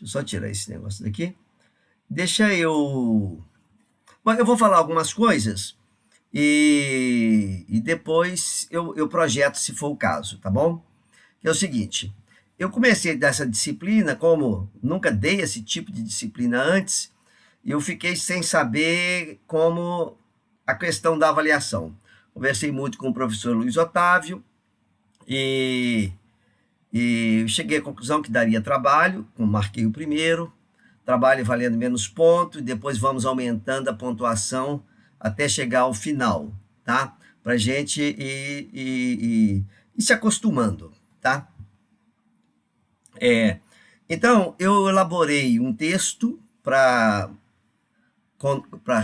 Deixa eu só tirar esse negócio daqui. Deixa eu... Bom, eu vou falar algumas coisas e depois eu projeto se for o caso, tá bom? Que é o seguinte, eu comecei dessa disciplina, como nunca dei esse tipo de disciplina antes, e eu fiquei sem saber como a questão da avaliação. Conversei muito com o professor Luiz Otávio e, e cheguei à conclusão que daria trabalho, marquei o primeiro, trabalho valendo menos pontos, depois vamos aumentando a pontuação até chegar ao final, tá? Para a gente ir se acostumando, tá? Então, eu elaborei um texto para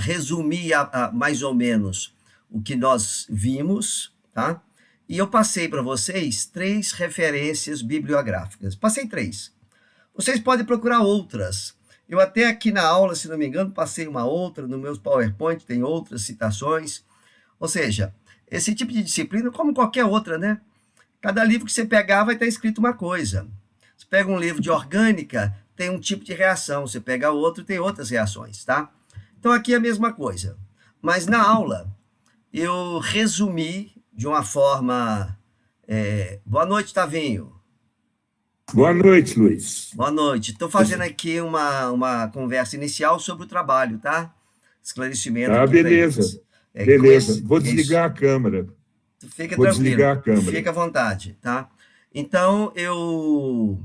resumir mais ou menos o que nós vimos, tá? E eu passei para vocês 3 referências bibliográficas. Passei 3. Vocês podem procurar outras. Eu até aqui na aula, se não me engano, passei uma outra, no meu PowerPoint tem outras citações. Ou seja, esse tipo de disciplina, como qualquer outra, né? Cada livro que você pegar vai estar escrito uma coisa. Você pega um livro de orgânica, tem um tipo de reação. Você pega outro, tem outras reações, tá? Então aqui é a mesma coisa. Mas na aula, eu resumi de uma forma... Boa noite, Tavinho. Boa noite, Luiz. Boa noite. Estou fazendo aqui uma conversa inicial sobre o trabalho, tá? Esclarecimento. Ah, beleza. Beleza. Vou desligar a câmera. Fica tranquilo. Desligar a câmera. Fica à vontade, tá? Então, eu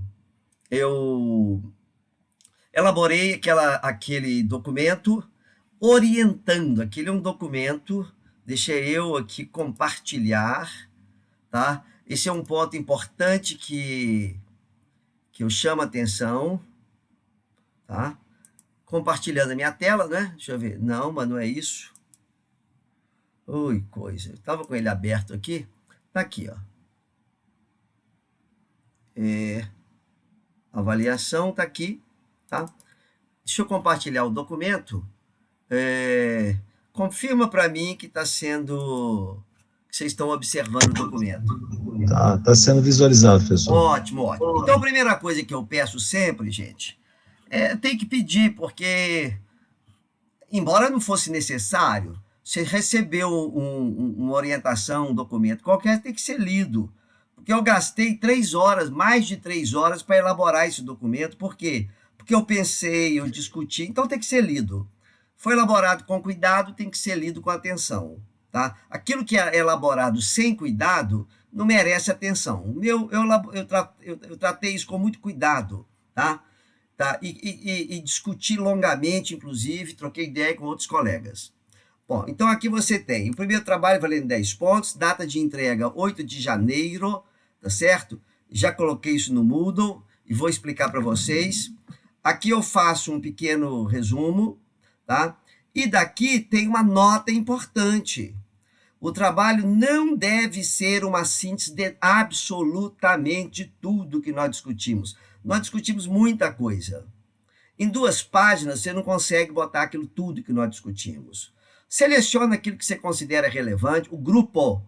elaborei aquele documento orientando. Aquele é um documento, deixa eu aqui compartilhar, tá? Esse é um ponto importante que eu chamo a atenção, tá? Compartilhando a minha tela, né? Deixa eu ver. Não, mas não é isso. Ui, coisa. Eu estava com ele aberto aqui. Tá aqui, ó. Avaliação tá aqui, tá? Deixa eu compartilhar o documento. Confirma para mim que está sendo... que vocês estão observando o documento. Tá sendo visualizado, professor. Ótimo, ótimo. Então, a primeira coisa que eu peço sempre, gente, tem que pedir, porque, embora não fosse necessário, você recebeu uma orientação, um documento qualquer, tem que ser lido. Porque eu gastei 3 horas, mais de 3 horas, para elaborar esse documento. Por quê? Porque eu pensei, eu discuti, então tem que ser lido. Foi elaborado com cuidado, tem que ser lido com atenção. Tá? Aquilo que é elaborado sem cuidado não merece atenção. Eu tratei isso com muito cuidado, tá? E discuti longamente, inclusive, troquei ideia com outros colegas. Bom, então aqui você tem o primeiro trabalho valendo 10 pontos, data de entrega 8 de janeiro, tá certo? Já coloquei isso no Moodle e vou explicar para vocês. Aqui eu faço um pequeno resumo, tá? E daqui tem uma nota importante. O trabalho não deve ser uma síntese de absolutamente tudo que nós discutimos. Nós discutimos muita coisa. Em 2 páginas, você não consegue botar aquilo tudo que nós discutimos. Seleciona aquilo que você considera relevante, o grupo,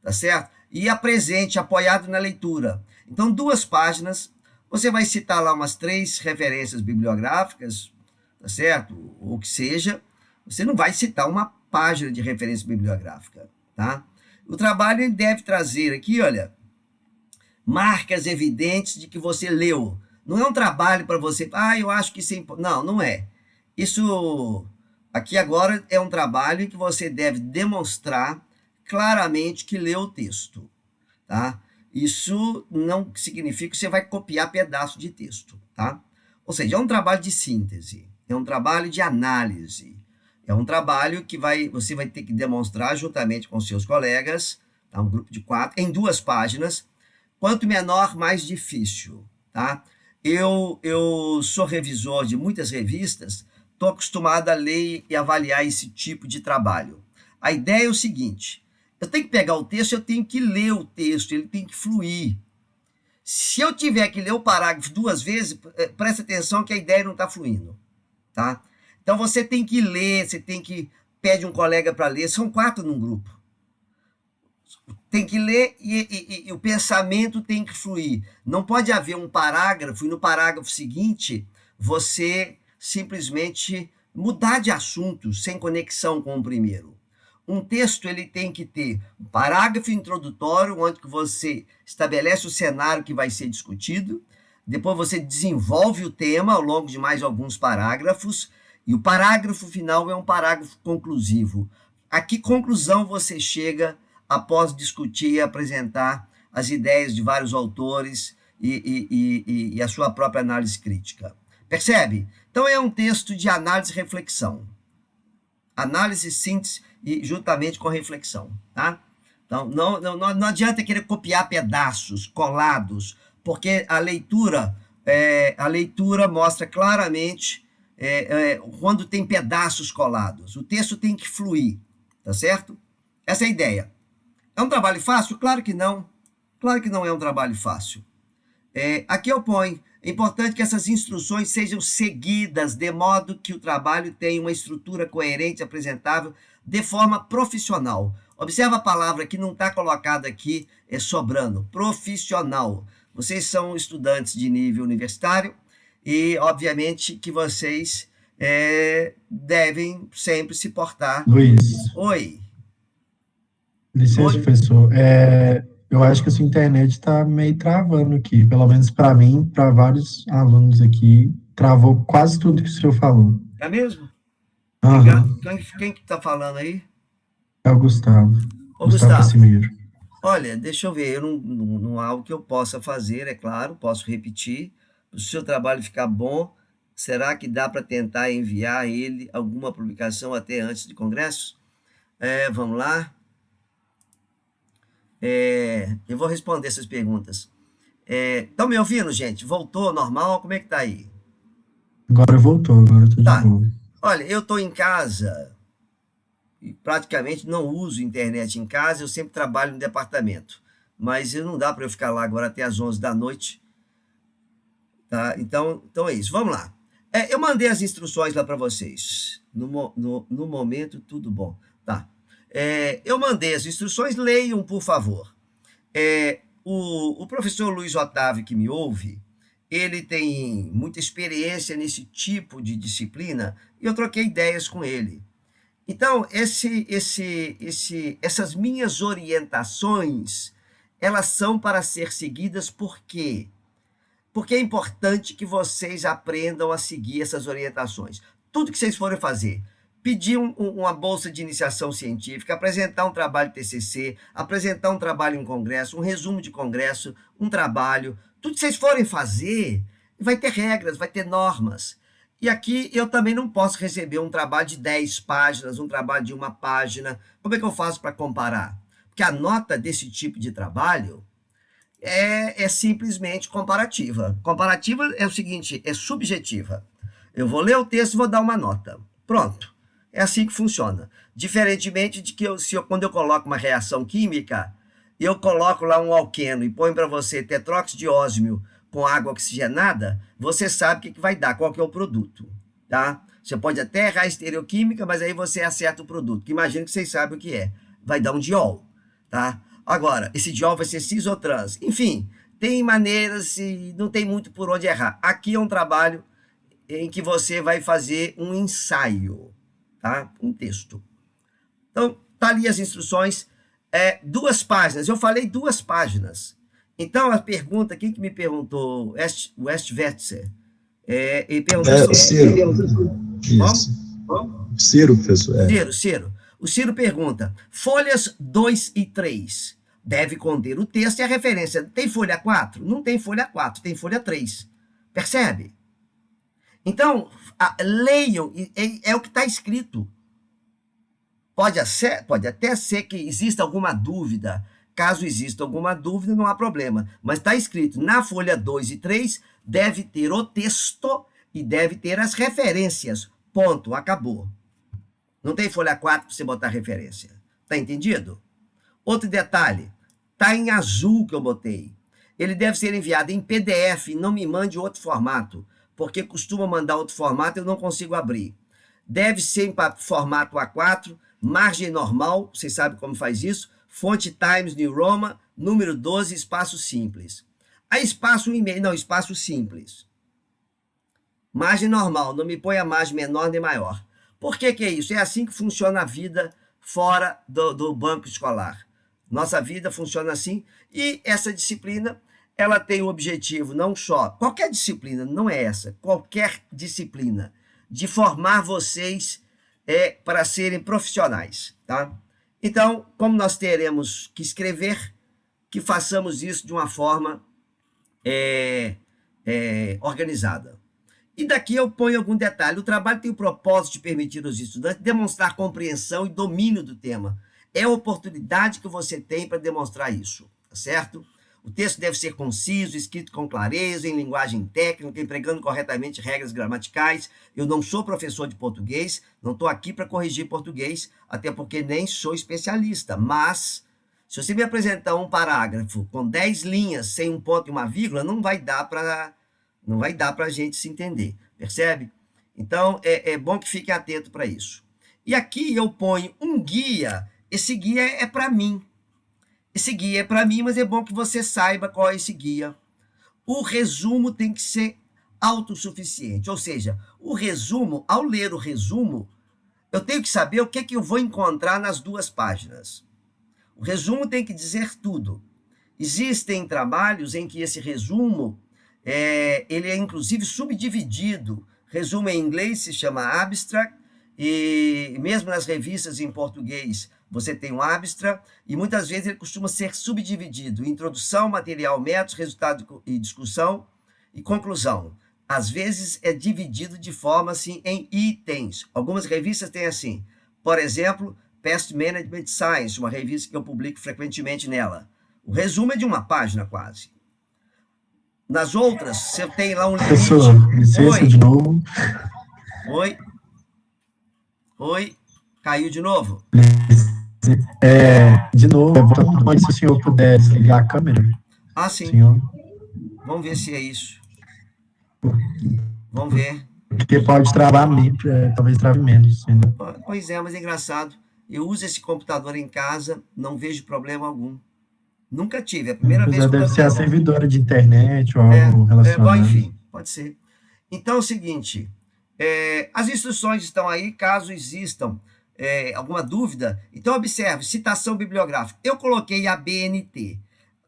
tá certo? E apresente, apoiado na leitura. Então, 2 páginas, você vai citar lá umas 3 referências bibliográficas, tá certo? Ou que seja, você não vai citar uma página de referência bibliográfica, tá? O trabalho ele deve trazer aqui, olha, marcas evidentes de que você leu. Não é um trabalho para você, eu acho que isso é importante. Não, não é. Isso aqui agora é um trabalho em que você deve demonstrar claramente que leu o texto, tá? Isso não significa que você vai copiar pedaço de texto, tá? Ou seja, é um trabalho de síntese, é um trabalho de análise, é um trabalho que você vai ter que demonstrar juntamente com seus colegas, tá? Um grupo de 4, em 2 páginas. Quanto menor, mais difícil, tá? Eu sou revisor de muitas revistas, estou acostumado a ler e avaliar esse tipo de trabalho. A ideia é o seguinte, eu tenho que pegar o texto, eu tenho que ler o texto, ele tem que fluir. Se eu tiver que ler o parágrafo 2 vezes, presta atenção que a ideia não está fluindo, tá? Então, você tem que ler, você tem que... Pede um colega para ler, são 4 num grupo. tem que ler e o pensamento tem que fluir. Não pode haver um parágrafo e no parágrafo seguinte você simplesmente mudar de assunto sem conexão com o primeiro. Um texto ele tem que ter um parágrafo introdutório, onde você estabelece o cenário que vai ser discutido, depois você desenvolve o tema ao longo de mais alguns parágrafos, e o parágrafo final é um parágrafo conclusivo. A que conclusão você chega após discutir e apresentar as ideias de vários autores e a sua própria análise crítica? Percebe? Então é um texto de análise e reflexão. Análise, síntese e juntamente com reflexão, tá? Então, não adianta querer copiar pedaços colados, porque a leitura mostra claramente quando tem pedaços colados. O texto tem que fluir, tá certo? Essa é a ideia. É um trabalho fácil? Claro que não. Claro que não é um trabalho fácil. Aqui eu ponho, é importante que essas instruções sejam seguidas de modo que o trabalho tenha uma estrutura coerente e apresentável de forma profissional. Observa a palavra que não está colocada aqui, sobrando, profissional. Vocês são estudantes de nível universitário e, obviamente, que vocês devem sempre se portar... Luiz. Oi. Licença, Oi. professor. Eu acho que a sua internet está meio travando aqui, pelo menos para mim, para vários alunos aqui, travou quase tudo que o senhor falou. É mesmo? Uhum. Quem que está falando aí? É o Gustavo. Ô, Gustavo Casimiro. Olha, deixa eu ver, não há algo que eu possa fazer, é claro, posso repetir. Se o seu trabalho ficar bom, será que dá para tentar enviar ele alguma publicação até antes do congresso? Vamos lá. Eu vou responder essas perguntas. Estão me ouvindo, gente? Voltou normal? Como é que tá aí? Agora voltou, agora eu tô de boa. Olha, eu estou em casa e praticamente não uso internet em casa, eu sempre trabalho no departamento. Mas não dá para eu ficar lá agora até às 11 da noite. Tá? Então é isso. Vamos lá. Eu mandei as instruções lá para vocês. No momento, tudo bom. Tá. Eu mandei as instruções, leiam, por favor. O professor Luiz Otávio, que me ouve, ele tem muita experiência nesse tipo de disciplina e eu troquei ideias com ele. Então, essas minhas orientações, elas são para ser seguidas por quê? Porque é importante que vocês aprendam a seguir essas orientações. Tudo que vocês forem fazer, pedir uma bolsa de iniciação científica, apresentar um trabalho TCC, apresentar um trabalho em congresso, um resumo de congresso, um trabalho, tudo que vocês forem fazer, vai ter regras, vai ter normas. E aqui eu também não posso receber um trabalho de 10 páginas, um trabalho de 1 página. Como é que eu faço para comparar? Porque a nota desse tipo de trabalho é simplesmente comparativa. Comparativa é o seguinte, é subjetiva. Eu vou ler o texto e vou dar uma nota. Pronto. É assim que funciona. Diferentemente de que quando eu coloco uma reação química, eu coloco lá um alqueno e ponho para você tetróxido de ósmio com água oxigenada, você sabe o que vai dar, qual que é o produto. Tá? Você pode até errar a estereoquímica, mas aí você acerta o produto. Imagina que vocês sabem o que é. Vai dar um diol. Tá? Agora, esse diol vai ser cis ou trans. Enfim, tem maneiras e não tem muito por onde errar. Aqui é um trabalho em que você vai fazer um ensaio. Tá? Um texto. Então, tá ali as instruções, 2 páginas. Eu falei 2 páginas. Então, a pergunta, quem que me perguntou? Westwetzer. Ele perguntou... Ciro. Ciro, professor. Ciro. O Ciro pergunta, folhas 2 e 3 deve conter o texto e a referência. Tem folha 4? Não tem folha 4, tem folha 3. Percebe? Então, leiam, é o que está escrito. Pode até ser que exista alguma dúvida. Caso exista alguma dúvida, não há problema. Mas está escrito, na folha 2 e 3, deve ter o texto e deve ter as referências. Ponto, acabou. Não tem folha 4 para você botar referência. Está entendido? Outro detalhe, está em azul que eu botei. Ele deve ser enviado em PDF, não me mande outro formato, porque costuma mandar outro formato e eu não consigo abrir. Deve ser em formato A4, margem normal, vocês sabem como faz isso, fonte Times New Roman, número 12, espaço simples. Aí espaço 1,5, não, espaço simples. Margem normal, não me põe a margem menor nem maior. Por que é isso? É assim que funciona a vida fora do banco escolar. Nossa vida funciona assim, e essa disciplina, ela tem o objetivo não só, qualquer disciplina, não é essa, qualquer disciplina, de formar vocês para serem profissionais, tá? Então, como nós teremos que escrever, que façamos isso de uma forma organizada. E daqui eu ponho algum detalhe. O trabalho tem o propósito de permitir aos estudantes demonstrar compreensão e domínio do tema. É a oportunidade que você tem para demonstrar isso, tá certo? O texto deve ser conciso, escrito com clareza, em linguagem técnica, empregando corretamente regras gramaticais. Eu não sou professor de português, não estou aqui para corrigir português, até porque nem sou especialista. Mas, se você me apresentar um parágrafo com 10 linhas, sem um ponto e uma vírgula, não vai dar para a gente se entender, percebe? Então, é bom que fique atento para isso. E aqui eu ponho um guia. Esse guia é para mim. Esse guia é para mim, mas é bom que você saiba qual é esse guia. O resumo tem que ser autossuficiente, ou seja, o resumo, ao ler o resumo, eu tenho que saber o que é que eu vou encontrar nas 2 páginas. O resumo tem que dizer tudo. Existem trabalhos em que esse resumo, ele é inclusive subdividido. Resumo em inglês se chama abstract, e mesmo nas revistas em português você tem um abstract, e muitas vezes ele costuma ser subdividido: introdução, material, métodos, resultado e discussão, e conclusão. Às vezes é dividido de forma assim em itens. Algumas revistas têm assim. Por exemplo, Pest Management Science, uma revista que eu publico frequentemente nela. O resumo é de 1 página quase. Nas outras, você tem lá um limite. Professor, licença de novo. Oi. Caiu de novo? De novo, se o senhor puder desligar a câmera. Ah, sim. Senhor. Vamos ver se é isso. Vamos ver. Porque pode travar, talvez trave menos. Entendeu? Pois é, mas é engraçado. Eu uso esse computador em casa, não vejo problema algum. Nunca tive, é a primeira vez que eu deve ser tendo. a servidora de internet ou algo relacionado. Bom, enfim, pode ser. Então é o seguinte, as instruções estão aí, caso existam alguma dúvida. Então observe, citação bibliográfica. Eu coloquei a BNT.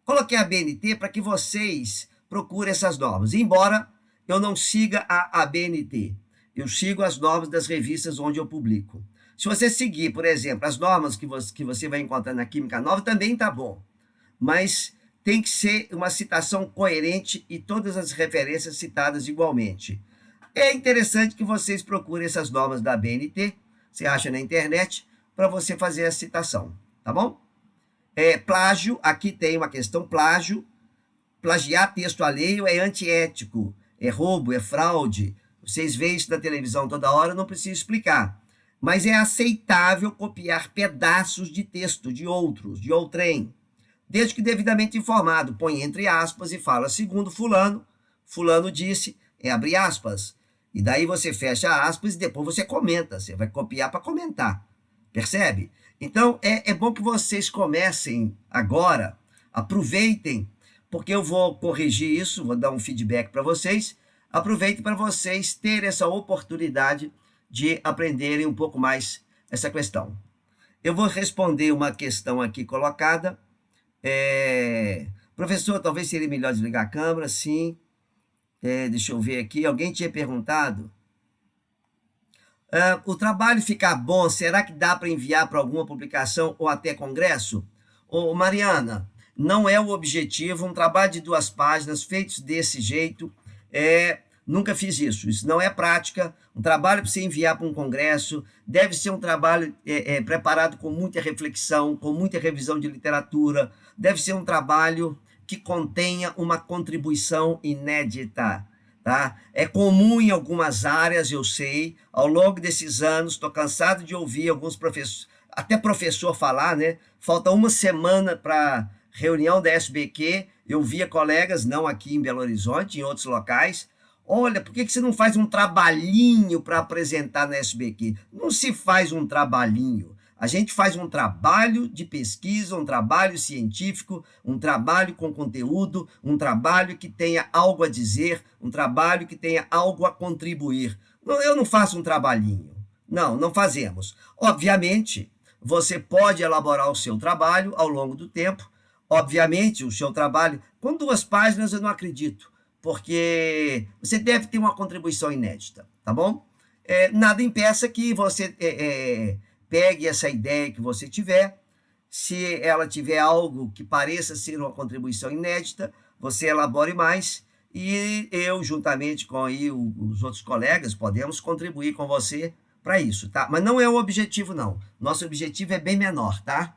Coloquei a BNT para que vocês procurem essas normas, embora eu não siga a BNT. Eu sigo as normas das revistas onde eu publico. Se você seguir, por exemplo, as normas que você vai encontrar na Química Nova, também está bom. Mas tem que ser uma citação coerente e todas as referências citadas igualmente. É interessante que vocês procurem essas normas da BNT, você acha na internet, para você fazer a citação, tá bom? Plágio, aqui tem uma questão: plágio. Plagiar texto alheio é antiético, é roubo, é fraude. Vocês veem isso na televisão toda hora, não preciso explicar. Mas é aceitável copiar pedaços de texto de outros, de outrem, desde que devidamente informado. Põe entre aspas e fala: segundo fulano, fulano disse, abre aspas. E daí você fecha aspas e depois você comenta. Você vai copiar para comentar. Percebe? Então, é bom que vocês comecem agora, aproveitem, porque eu vou corrigir isso, vou dar um feedback para vocês. Aproveitem para vocês terem essa oportunidade de aprenderem um pouco mais essa questão. Eu vou responder uma questão aqui colocada. Professor, talvez seria melhor desligar a câmera, sim. Deixa eu ver aqui. Alguém tinha perguntado. O trabalho ficar bom, será que dá para enviar para alguma publicação ou até congresso? Mariana, não é o objetivo. Um trabalho de 2 páginas, feitos desse jeito, nunca fiz isso. Isso não é prática. Um trabalho para você enviar para um congresso deve ser um trabalho preparado com muita reflexão, com muita revisão de literatura. Deve ser um trabalho que contenha uma contribuição inédita. Tá? É comum em algumas áreas, eu sei, ao longo desses anos, estou cansado de ouvir alguns professores, até professor falar, né? Falta 1 semana para reunião da SBQ, eu via colegas, não aqui em Belo Horizonte, em outros locais: olha, por que você não faz um trabalhinho para apresentar na SBQ? Não se faz um trabalhinho. A gente faz um trabalho de pesquisa, um trabalho científico, um trabalho com conteúdo, um trabalho que tenha algo a dizer, um trabalho que tenha algo a contribuir. Eu não faço um trabalhinho. Não, não fazemos. Obviamente, você pode elaborar o seu trabalho ao longo do tempo. Obviamente, o seu trabalho... Com 2 páginas, eu não acredito, porque você deve ter uma contribuição inédita, tá bom? Nada impeça que você pegue essa ideia que você tiver, se ela tiver algo que pareça ser uma contribuição inédita, você elabore mais, e eu, juntamente com aí os outros colegas, podemos contribuir com você para isso, tá? Mas não é o objetivo, não. Nosso objetivo é bem menor, tá?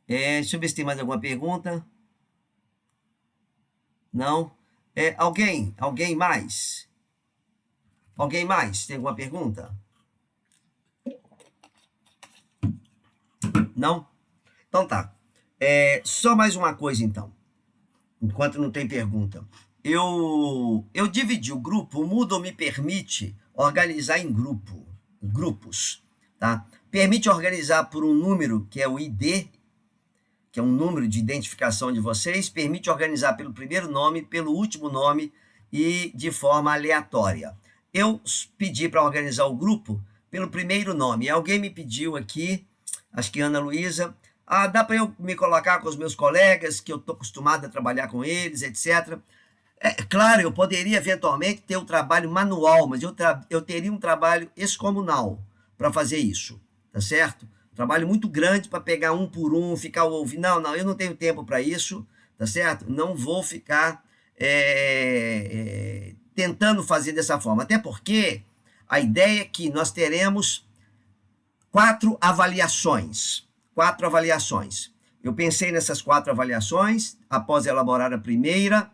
Deixa eu ver se tem mais alguma pergunta. Não? Alguém mais? Alguém mais? Tem alguma pergunta? Não? Então tá. Só mais uma coisa, então. Enquanto não tem pergunta. Eu dividi o grupo, o Moodle me permite organizar em grupos, tá? Permite organizar por um número, que é o ID, que é um número de identificação de vocês, permite organizar pelo primeiro nome, pelo último nome e de forma aleatória. Eu pedi para organizar o grupo pelo primeiro nome. Alguém me pediu aqui, acho que Ana Luísa, dá para eu me colocar com os meus colegas, que eu estou acostumado a trabalhar com eles, etc. Claro, eu poderia eventualmente ter um trabalho manual, mas eu teria um trabalho excomunal para fazer isso, tá certo? Trabalho muito grande para pegar um por um, ficar ouvindo. Não, eu não tenho tempo para isso, tá certo? Não vou ficar tentando fazer dessa forma. Até porque a ideia é que nós teremos 4 avaliações. 4 avaliações. Eu pensei nessas 4 avaliações, após elaborar a primeira,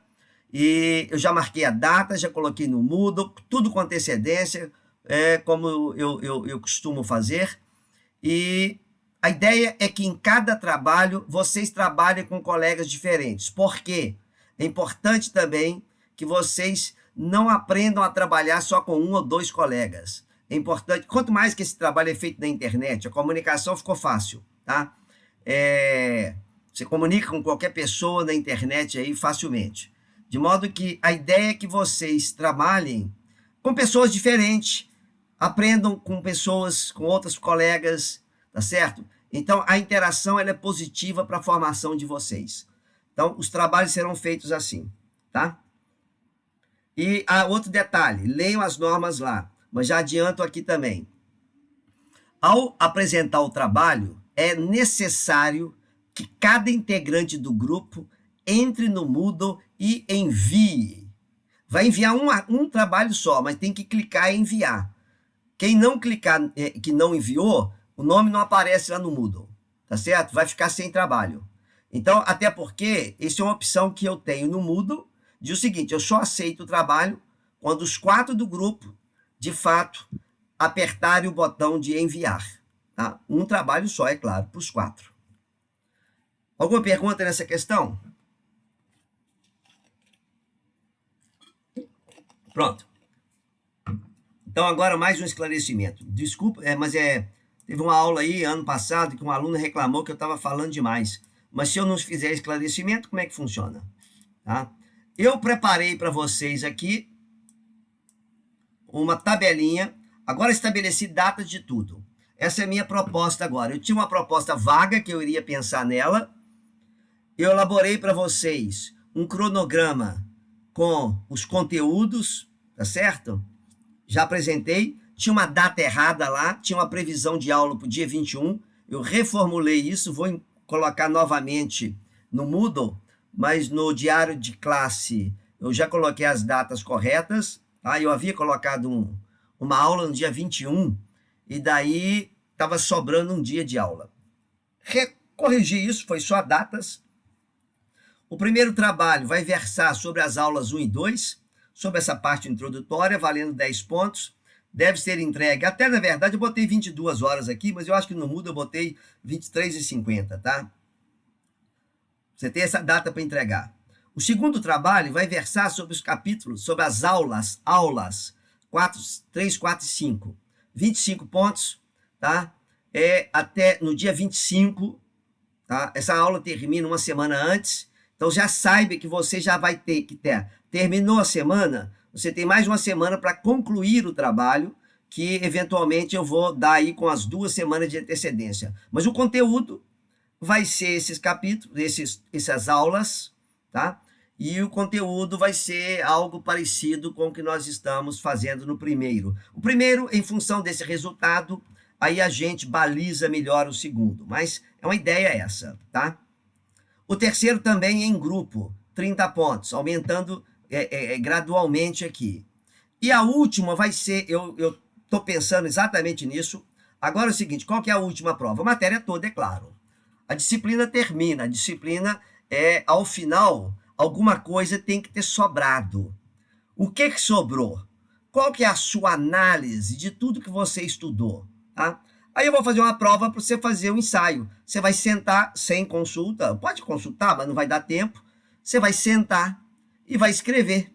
e eu já marquei a data, já coloquei no Moodle, tudo com antecedência, como eu costumo fazer. E a ideia é que em cada trabalho vocês trabalhem com colegas diferentes. Por quê? É importante também que vocês não aprendam a trabalhar só com 1 ou 2 colegas. É importante, quanto mais que esse trabalho é feito na internet, a comunicação ficou fácil, tá? Você comunica com qualquer pessoa na internet aí facilmente. De modo que a ideia é que vocês trabalhem com pessoas diferentes, aprendam com pessoas, com outros colegas, tá certo? Então, a interação ela é positiva para a formação de vocês. Então, os trabalhos serão feitos assim, tá? E outro detalhe, leiam as normas lá, mas já adianto aqui também. Ao apresentar o trabalho, é necessário que cada integrante do grupo entre no Moodle e envie. Vai enviar um trabalho só, mas tem que clicar em enviar. Quem não clicar que não enviou, o nome não aparece lá no Moodle, tá certo? Vai ficar sem trabalho. Então, até porque isso é uma opção que eu tenho no Moodle, de o seguinte, eu só aceito o trabalho quando os 4 do grupo, de fato, apertarem o botão de enviar. Tá? Um trabalho só, é claro, para os 4. Alguma pergunta nessa questão? Pronto. Então, agora mais um esclarecimento. Desculpa, mas teve uma aula aí, ano passado, que um aluno reclamou que eu estava falando demais. Mas se eu não fizer esclarecimento, como é que funciona? Tá? Eu preparei para vocês aqui uma tabelinha. Agora estabeleci datas de tudo. Essa é a minha proposta agora. Eu tinha uma proposta vaga, que eu iria pensar nela. Eu elaborei para vocês um cronograma com os conteúdos, tá certo? Já apresentei, tinha uma data errada lá, tinha uma previsão de aula para o dia 21, eu reformulei isso, vou colocar novamente no Moodle, mas no diário de classe eu já coloquei as datas corretas, tá? Eu havia colocado uma aula no dia 21, e daí estava sobrando um dia de aula. Corrigi isso, foi só datas. O primeiro trabalho vai versar sobre as aulas 1 e 2, sobre essa parte introdutória, valendo 10 pontos. Deve ser entregue, até na verdade eu botei 22 horas aqui, mas eu acho que no Moodle eu botei 23h50, tá? Você tem essa data para entregar. O segundo trabalho vai versar sobre os capítulos, sobre as aulas 3, 4 e 5. 25 pontos, tá? Até no dia 25, tá? Essa aula termina uma semana antes, então já saiba que você já vai ter que ter. Terminou a semana, você tem mais uma semana para concluir o trabalho, que eventualmente eu vou dar aí com as 2 semanas de antecedência. Mas o conteúdo vai ser esses capítulos, essas aulas, tá? E o conteúdo vai ser algo parecido com o que nós estamos fazendo no primeiro. O primeiro, em função desse resultado, aí a gente baliza melhor o segundo. Mas é uma ideia essa, tá? O terceiro também é em grupo, 30 pontos, aumentando gradualmente aqui. E a última vai ser, eu estou pensando exatamente nisso. Agora é o seguinte, qual que é a última prova? A matéria toda, é claro. A disciplina termina, a disciplina ao final, alguma coisa tem que ter sobrado. O que sobrou? Qual que é a sua análise de tudo que você estudou? Tá? Aí eu vou fazer uma prova para você fazer um ensaio. Você vai sentar sem consulta, pode consultar, mas não vai dar tempo. Você vai sentar e vai escrever,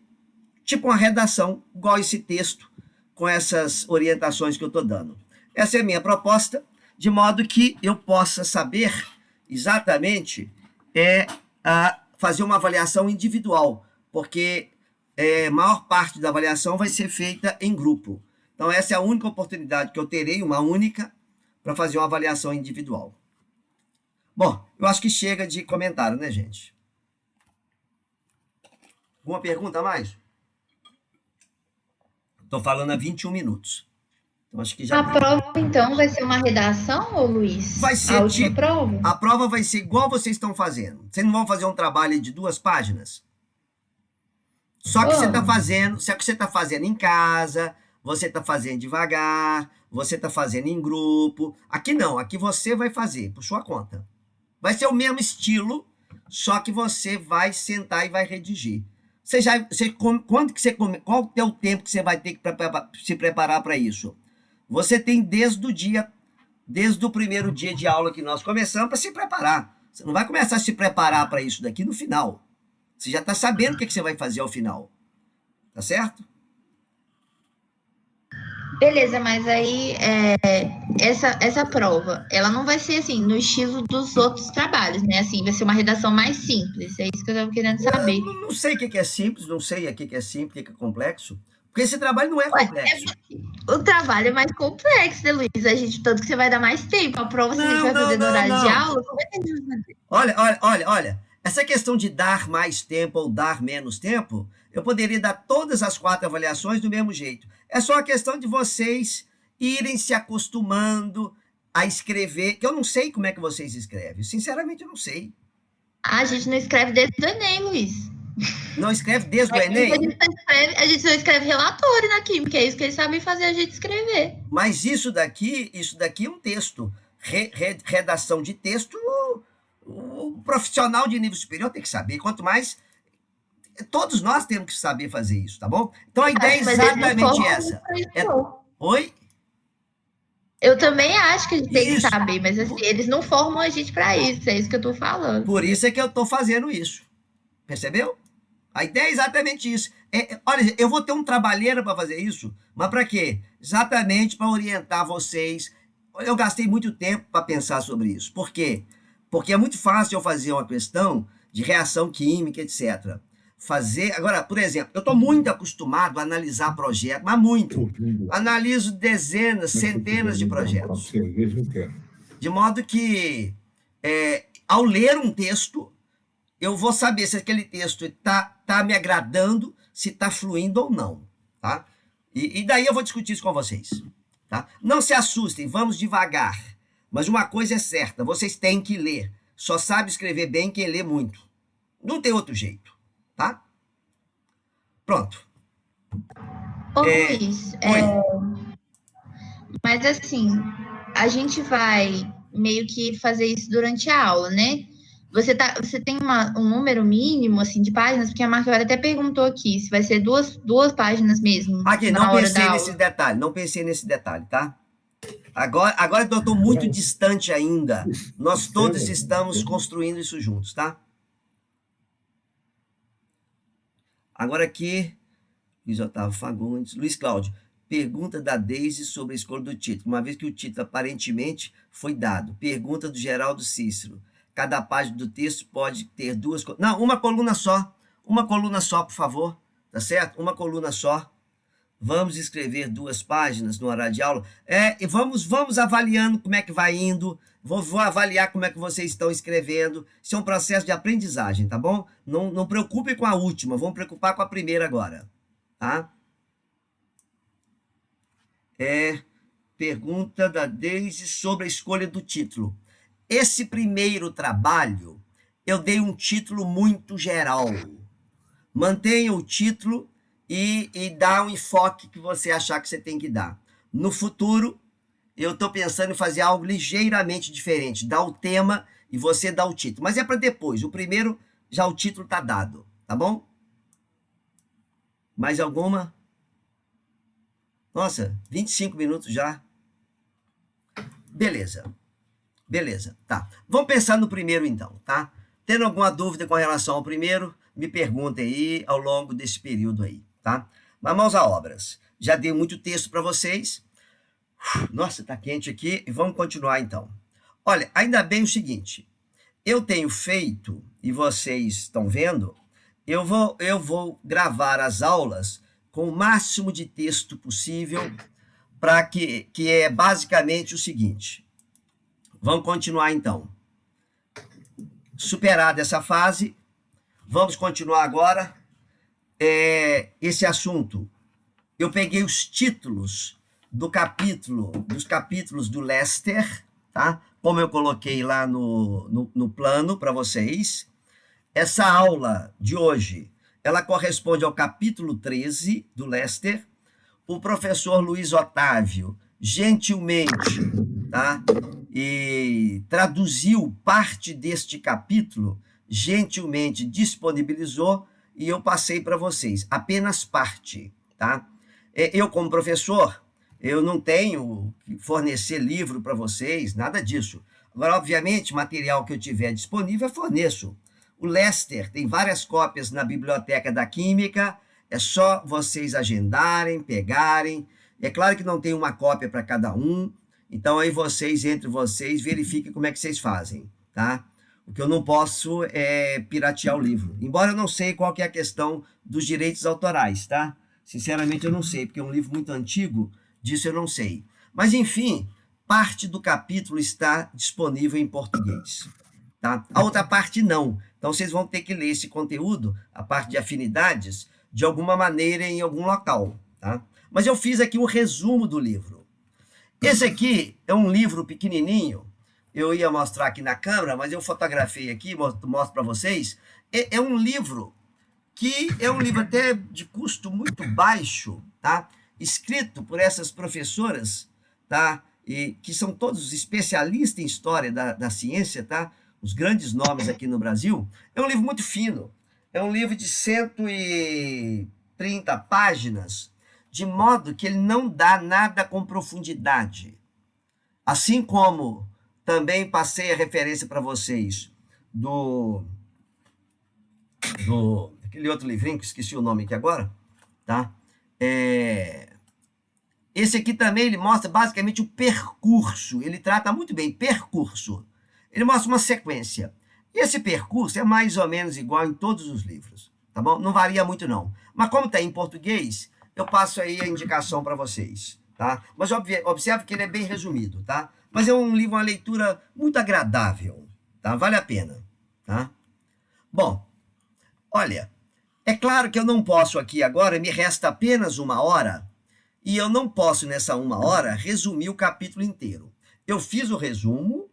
tipo uma redação, igual esse texto, com essas orientações que eu estou dando. Essa é a minha proposta, de modo que eu possa saber exatamente fazer uma avaliação individual, porque a maior parte da avaliação vai ser feita em grupo. Então, essa é a única oportunidade que eu terei, uma única, para fazer uma avaliação individual. Bom, eu acho que chega de comentário, né, gente? Alguma pergunta a mais? Estou falando há 21 minutos. Então, acho que já a prova, então, vai ser uma redação, ô Luiz? Vai ser a última prova? A prova vai ser igual vocês estão fazendo. Vocês não vão fazer um trabalho de 2 páginas? Só que você está fazendo, só que você está fazendo em casa, você está fazendo devagar, você está fazendo em grupo. Aqui não, aqui você vai fazer por sua conta. Vai ser o mesmo estilo, só que você vai sentar e vai redigir. Qual é o tempo que você vai ter que se preparar para isso? Você tem desde o primeiro dia de aula que nós começamos para se preparar. Você não vai começar a se preparar para isso daqui no final. Você já está sabendo o que você vai fazer ao final. Tá certo? Beleza, mas aí essa prova, ela não vai ser assim, no estilo dos outros trabalhos, né? Assim, vai ser uma redação mais simples. É isso que eu estava querendo saber. Não sei o que é simples, não sei o que é simples, o que é complexo. Porque esse trabalho não é complexo. O trabalho é mais complexo, né, Luiz? A gente, tanto que você vai dar mais tempo. A prova, se a gente vai fazer no horário de aula, como é que a gente vai fazer? Olha. Essa questão de dar mais tempo ou dar menos tempo, eu poderia dar todas as 4 avaliações do mesmo jeito. É só a questão de vocês irem se acostumando a escrever, que eu não sei como é que vocês escrevem. Sinceramente, eu não sei. A gente não escreve desde o Enem, Luiz. Não escreve desde o Enem? A gente só escreve relatório na Química, é isso que eles sabem fazer a gente escrever. Mas isso daqui é um texto. Redação de texto, o profissional de nível superior tem que saber. Quanto mais... Todos nós temos que saber fazer isso, tá bom? Então, a ideia é exatamente essa. Oi? Eu também acho que a gente tem que saber, mas assim, eles não formam a gente para isso, é isso que eu estou falando. Por isso é que eu estou fazendo isso. Percebeu? A ideia é exatamente isso. Olha, eu vou ter um trabalheiro para fazer isso, mas para quê? Exatamente para orientar vocês. Eu gastei muito tempo para pensar sobre isso. Por quê? Porque é muito fácil eu fazer uma questão de reação química, etc. Agora, por exemplo, eu estou muito acostumado a analisar projetos, mas muito. Analiso dezenas, centenas de projetos. De modo que, ao ler um texto, eu vou saber se aquele texto está me agradando, se está fluindo ou não. Tá? E daí eu vou discutir isso com vocês. Tá? Não se assustem, vamos devagar. Mas uma coisa é certa, vocês têm que ler. Só sabe escrever bem quem lê muito. Não tem outro jeito. Tá? Pronto. Ô, Luiz, mas assim, a gente vai meio que fazer isso durante a aula, né? Você tem um número mínimo, assim, de páginas? Porque a Marquevara até perguntou aqui, se vai ser duas páginas mesmo. Aqui, não pensei nesse detalhe, tá? Agora eu estou muito distante ainda. Nós todos estamos construindo isso juntos, tá? Agora aqui, Luiz Otávio Fagundes, Luiz Cláudio. Pergunta da Deise sobre a escolha do título, uma vez que o título aparentemente foi dado. Pergunta do Geraldo Cícero. Cada página do texto pode ter duas... Não, uma coluna só. Uma coluna só, por favor. Tá certo? Uma coluna só. Vamos escrever 2 páginas no horário de aula. E vamos avaliando como é que vai indo. Vou avaliar como é que vocês estão escrevendo. Isso é um processo de aprendizagem, tá bom? Não preocupe com a última. Vamos preocupar com a primeira agora. Tá? Pergunta da Deise sobre a escolha do título. Esse primeiro trabalho, eu dei um título muito geral. Mantenha o título e dá o enfoque que você achar que você tem que dar. No futuro, eu estou pensando em fazer algo ligeiramente diferente. Dar o tema e você dá o título. Mas é para depois. O primeiro, já o título está dado. Tá bom? Mais alguma? Nossa, 25 minutos já. Beleza. Beleza, tá. Vamos pensar no primeiro então, tá? Tendo alguma dúvida com relação ao primeiro, me perguntem aí ao longo desse período aí, tá? Mas mãos a obras. Já dei muito texto para vocês. Nossa, tá quente aqui. E vamos continuar então. Olha, ainda bem o seguinte. Eu tenho feito, e vocês estão vendo, eu vou gravar as aulas com o máximo de texto possível, para que é basicamente o seguinte. Vamos continuar então. Superada essa fase, vamos continuar agora. Esse assunto. Eu peguei os títulos dos capítulos do Lester, tá? Como eu coloquei lá no plano para vocês. Essa aula de hoje, ela corresponde ao capítulo 13 do Lester. O professor Luiz Otávio, gentilmente, tá? E traduziu parte deste capítulo, gentilmente disponibilizou, e eu passei para vocês, apenas parte, tá? Eu, como professor, eu não tenho que fornecer livro para vocês, nada disso. Agora, obviamente, material que eu tiver disponível, eu forneço. O Lester tem várias cópias na Biblioteca da Química, é só vocês agendarem, pegarem. É claro que não tem uma cópia para cada um, então aí vocês, entre vocês, verifiquem como é que vocês fazem, tá? O que eu não posso é piratear o livro, embora eu não sei qual que é a questão dos direitos autorais, tá? Sinceramente eu não sei, porque é um livro muito antigo, disso eu não sei. Mas enfim, parte do capítulo está disponível em português, tá? A outra parte não. Então, vocês vão ter que ler esse conteúdo, a parte de afinidades, de alguma maneira em algum local, tá? Mas eu fiz aqui um resumo do livro. Esse aqui é um livro pequenininho, eu ia mostrar aqui na câmera, mas eu fotografei aqui, mostro para vocês. É um livro que é um livro até de custo muito baixo, tá? Escrito por essas professoras, tá? E que são todos especialistas em história da ciência, tá? Os grandes nomes aqui no Brasil. É um livro muito fino. É um livro de 130 páginas, de modo que ele não dá nada com profundidade. Assim como também passei a referência para vocês aquele outro livrinho, que esqueci o nome aqui agora, tá? Esse aqui também, ele mostra basicamente o percurso. Ele trata muito bem, percurso. Ele mostra uma sequência. E esse percurso é mais ou menos igual em todos os livros, tá bom? Não varia muito, não. Mas como está em português, eu passo aí a indicação para vocês, tá? Mas observe que ele é bem resumido, tá? Mas é um livro, uma leitura muito agradável, tá? Vale a pena, tá? Bom, olha, é claro que eu não posso aqui agora, me resta apenas 1 hora, e eu não posso, nessa 1 hora, resumir o capítulo inteiro. Eu fiz o resumo,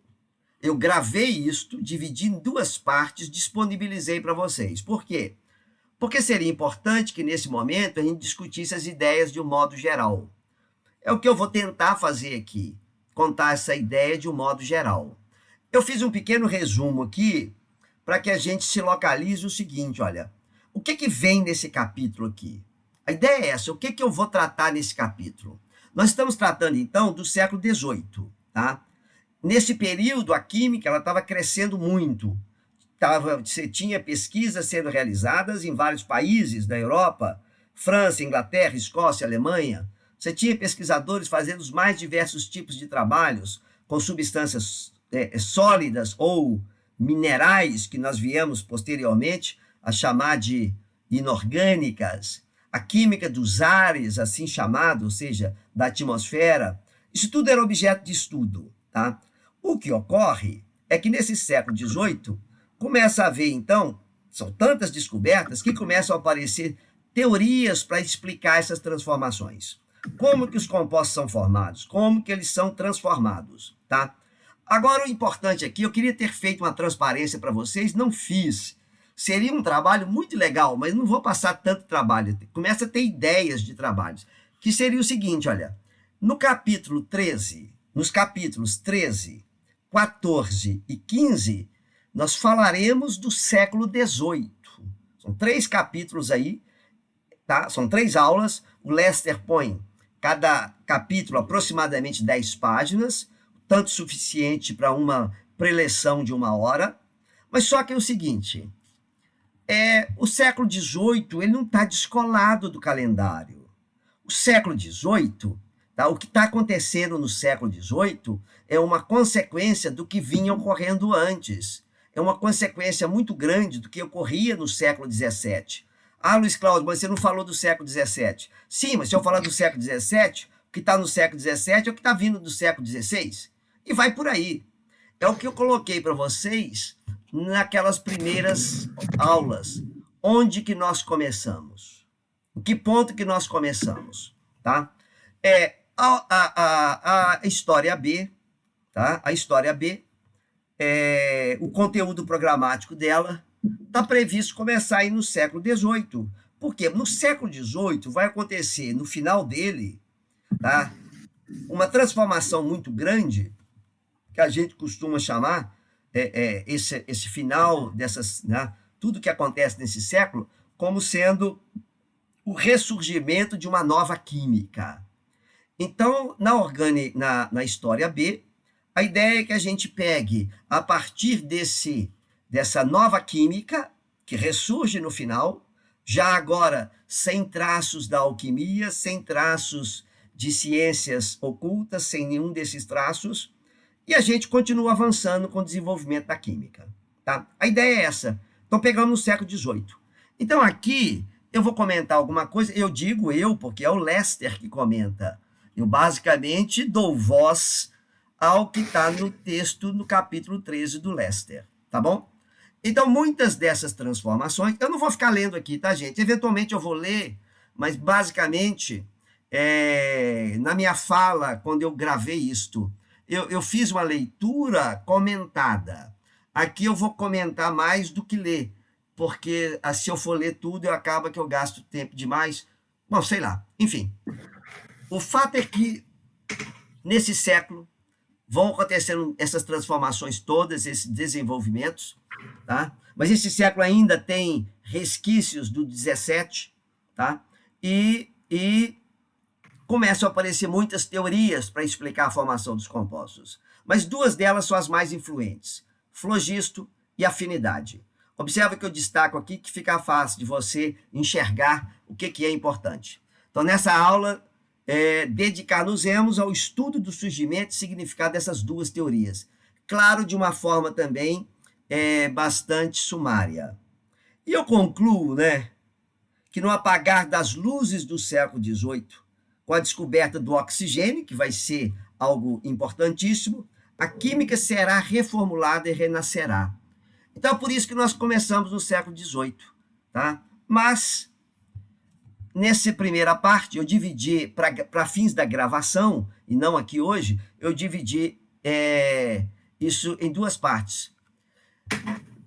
eu gravei isto, dividi em 2 partes, disponibilizei para vocês. Por quê? Porque seria importante que, nesse momento, a gente discutisse as ideias de um modo geral. É o que eu vou tentar fazer aqui, contar essa ideia de um modo geral. Eu fiz um pequeno resumo aqui, para que a gente se localize o seguinte, olha, o que vem nesse capítulo aqui? A ideia é essa, o que eu vou tratar nesse capítulo? Nós estamos tratando, então, do século XVIII, tá? Nesse período, a química ela estava crescendo muito. Você tinha pesquisas sendo realizadas em vários países da Europa, França, Inglaterra, Escócia, Alemanha, Você tinha pesquisadores fazendo os mais diversos tipos de trabalhos com substâncias sólidas ou minerais, que nós viemos posteriormente a chamar de inorgânicas, a química dos ares, assim chamado, ou seja, da atmosfera. Isso tudo era objeto de estudo. Tá? O que ocorre é que nesse século XVIII começa a haver, então, são tantas descobertas que começam a aparecer teorias para explicar essas transformações. Como que os compostos são formados? Como que eles são transformados? Tá? Agora, o importante aqui, eu queria ter feito uma transparência para vocês, não fiz. Seria um trabalho muito legal, mas não vou passar tanto trabalho. Começa a ter ideias de trabalhos. Que seria o seguinte, olha, no capítulo 13, nos capítulos 13, 14 e 15, nós falaremos do século XVIII. São 3 capítulos aí, tá? São 3 aulas. O Lester põe cada capítulo aproximadamente 10 páginas, tanto suficiente para uma preleção de 1 hora. Mas só que é o seguinte, o século XVIII ele não está descolado do calendário. O século XVIII, tá? O que está acontecendo no século XVIII é uma consequência do que vinha ocorrendo antes. É uma consequência muito grande do que ocorria no século XVII. Ah, Luiz Cláudio, mas você não falou do século XVII. Sim, mas se eu falar do século XVII, o que está no século XVII é o que está vindo do século XVI. E vai por aí. É o que eu coloquei para vocês naquelas primeiras aulas. Onde que nós começamos? Em que ponto que nós começamos? Tá? A história B, tá? A história B, o conteúdo programático dela está previsto começar aí no século XVIII. Por quê? No século XVIII vai acontecer, no final dele, tá? Uma transformação muito grande, que a gente costuma chamar esse final dessas, né, tudo que acontece nesse século, como sendo o ressurgimento de uma nova química. Então, na história B, a ideia é que a gente pegue, a partir dessa nova química, que ressurge no final, já agora sem traços da alquimia, sem traços de ciências ocultas, sem nenhum desses traços, e a gente continua avançando com o desenvolvimento da química. Tá? A ideia é essa. Então, pegamos no século XVIII. Então, aqui, eu vou comentar alguma coisa, eu digo porque é o Lester que comenta. Eu, basicamente, dou voz ao que está no texto, no capítulo 13 do Lester. Tá bom? Então, muitas dessas transformações, eu não vou ficar lendo aqui, tá, gente? Eventualmente eu vou ler, mas, basicamente, na minha fala, quando eu gravei isto, eu fiz uma leitura comentada. Aqui eu vou comentar mais do que ler, porque se eu for ler tudo, acaba que eu gasto tempo demais. Bom, sei lá. Enfim, o fato é que, nesse século, vão acontecendo essas transformações todas, esses desenvolvimentos, tá? Mas esse século ainda tem resquícios do 17, tá? E começam a aparecer muitas teorias para explicar a formação dos compostos. Mas 2 delas são as mais influentes, flogisto e afinidade. Observa que eu destaco aqui que fica fácil de você enxergar o que é importante. Então, nessa aula, dedicar-nos-emos ao estudo do surgimento e significado dessas 2 teorias. Claro, de uma forma também bastante sumária. E eu concluo, né, que no apagar das luzes do século XVIII, com a descoberta do oxigênio, que vai ser algo importantíssimo, a química será reformulada e renascerá. Então, é por isso que nós começamos no século XVIII. Tá? Mas, nessa primeira parte, eu dividi, para fins da gravação, e não aqui hoje, eu dividi isso em 2 partes.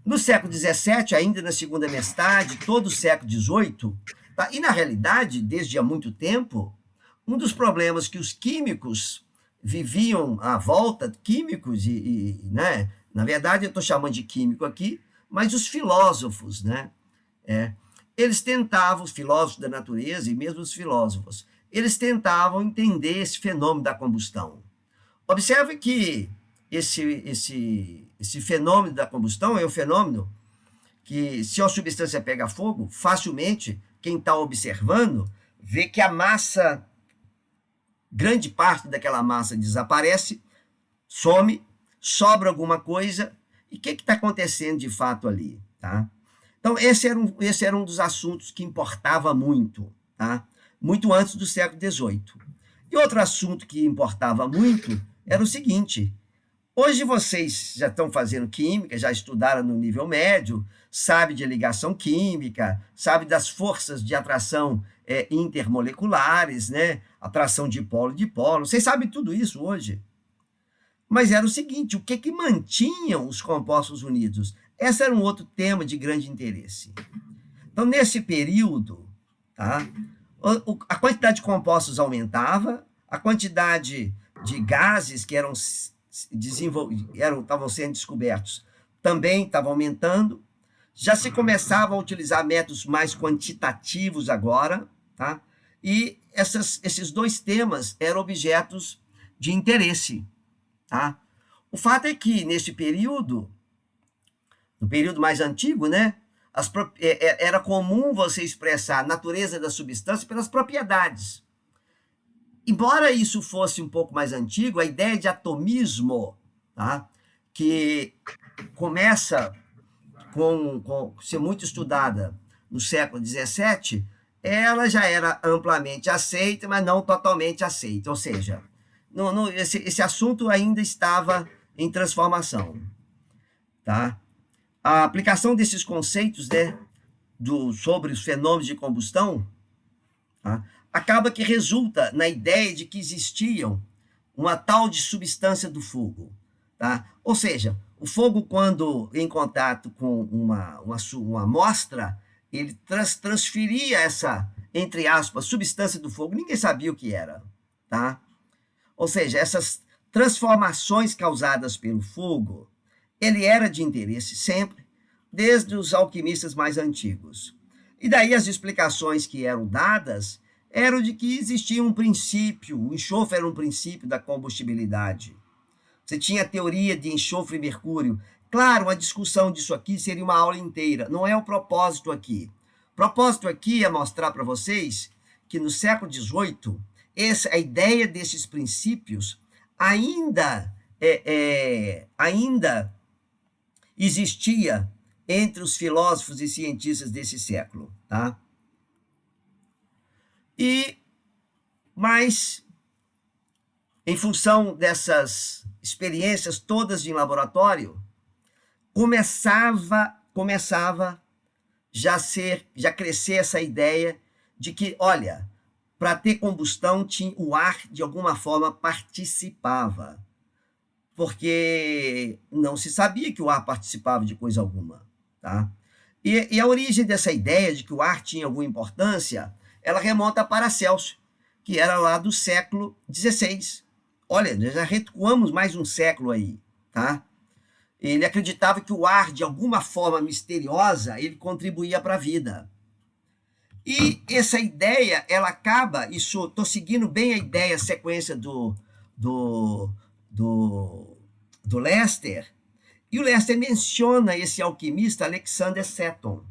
No século XVII, ainda na segunda metade, todo o século XVIII, tá? E, na realidade, desde há muito tempo, um dos problemas que os químicos viviam à volta, químicos né? Na verdade, eu estou chamando de químico aqui, mas os filósofos, né? Eles tentavam, os filósofos da natureza e mesmo os filósofos, eles tentavam entender esse fenômeno da combustão. Observe que esse fenômeno da combustão é um fenômeno que, se a substância pega fogo, facilmente, quem está observando, vê que a massa grande parte daquela massa desaparece, some, sobra alguma coisa, e o que está acontecendo de fato ali? Tá? Então, esse era um dos assuntos que importava muito, tá? Muito antes do século XVIII. E outro assunto que importava muito era o seguinte: hoje vocês já estão fazendo química, já estudaram no nível médio, sabe de ligação química, sabe das forças de atração intermoleculares, né? Atração de dipolo, vocês sabem tudo isso hoje. Mas era o seguinte: o que mantinham os compostos unidos? Esse era um outro tema de grande interesse. Então, nesse período, tá, a quantidade de compostos aumentava, a quantidade de gases que estavam sendo descobertos também estava aumentando. Já se começava a utilizar métodos mais quantitativos agora, tá? E esses dois temas eram objetos de interesse, tá? O fato é que, nesse período, no período mais antigo, né, era comum você expressar a natureza da substância pelas propriedades. Embora isso fosse um pouco mais antigo, a ideia de atomismo, tá, que começa com ser muito estudada no século XVII, ela já era amplamente aceita, mas não totalmente aceita. Ou seja, esse assunto ainda estava em transformação. Tá? A aplicação desses conceitos, né, sobre os fenômenos de combustão, tá, acaba que resulta na ideia de que existiam uma tal de substância do fogo. Tá? Ou seja, o fogo, quando em contato com uma amostra, ele transferia essa, entre aspas, substância do fogo. Ninguém sabia o que era. Tá? Ou seja, essas transformações causadas pelo fogo, ele era de interesse sempre, desde os alquimistas mais antigos. E daí as explicações que eram dadas eram de que existia um princípio, o enxofre era um princípio da combustibilidade. Você tinha a teoria de enxofre e mercúrio. Claro, uma discussão disso aqui seria uma aula inteira. Não é o propósito aqui. O propósito aqui é mostrar para vocês que no século XVIII, a ideia desses princípios ainda existia entre os filósofos e cientistas desse século. Tá? Mas, em função dessas experiências todas em laboratório, começava já crescer essa ideia de que, olha, para ter combustão, o ar, de alguma forma, participava. Porque não se sabia que o ar participava de coisa alguma. Tá? E a origem dessa ideia de que o ar tinha alguma importância, ela remonta a Paracelso, que era lá do século XVI. Olha, já recuamos mais um século aí. Tá? Ele acreditava que o ar, de alguma forma misteriosa, ele contribuía para a vida. E essa ideia, ela acaba, estou seguindo bem a ideia, a sequência do Lester, e o Lester menciona esse alquimista Alexander Seton.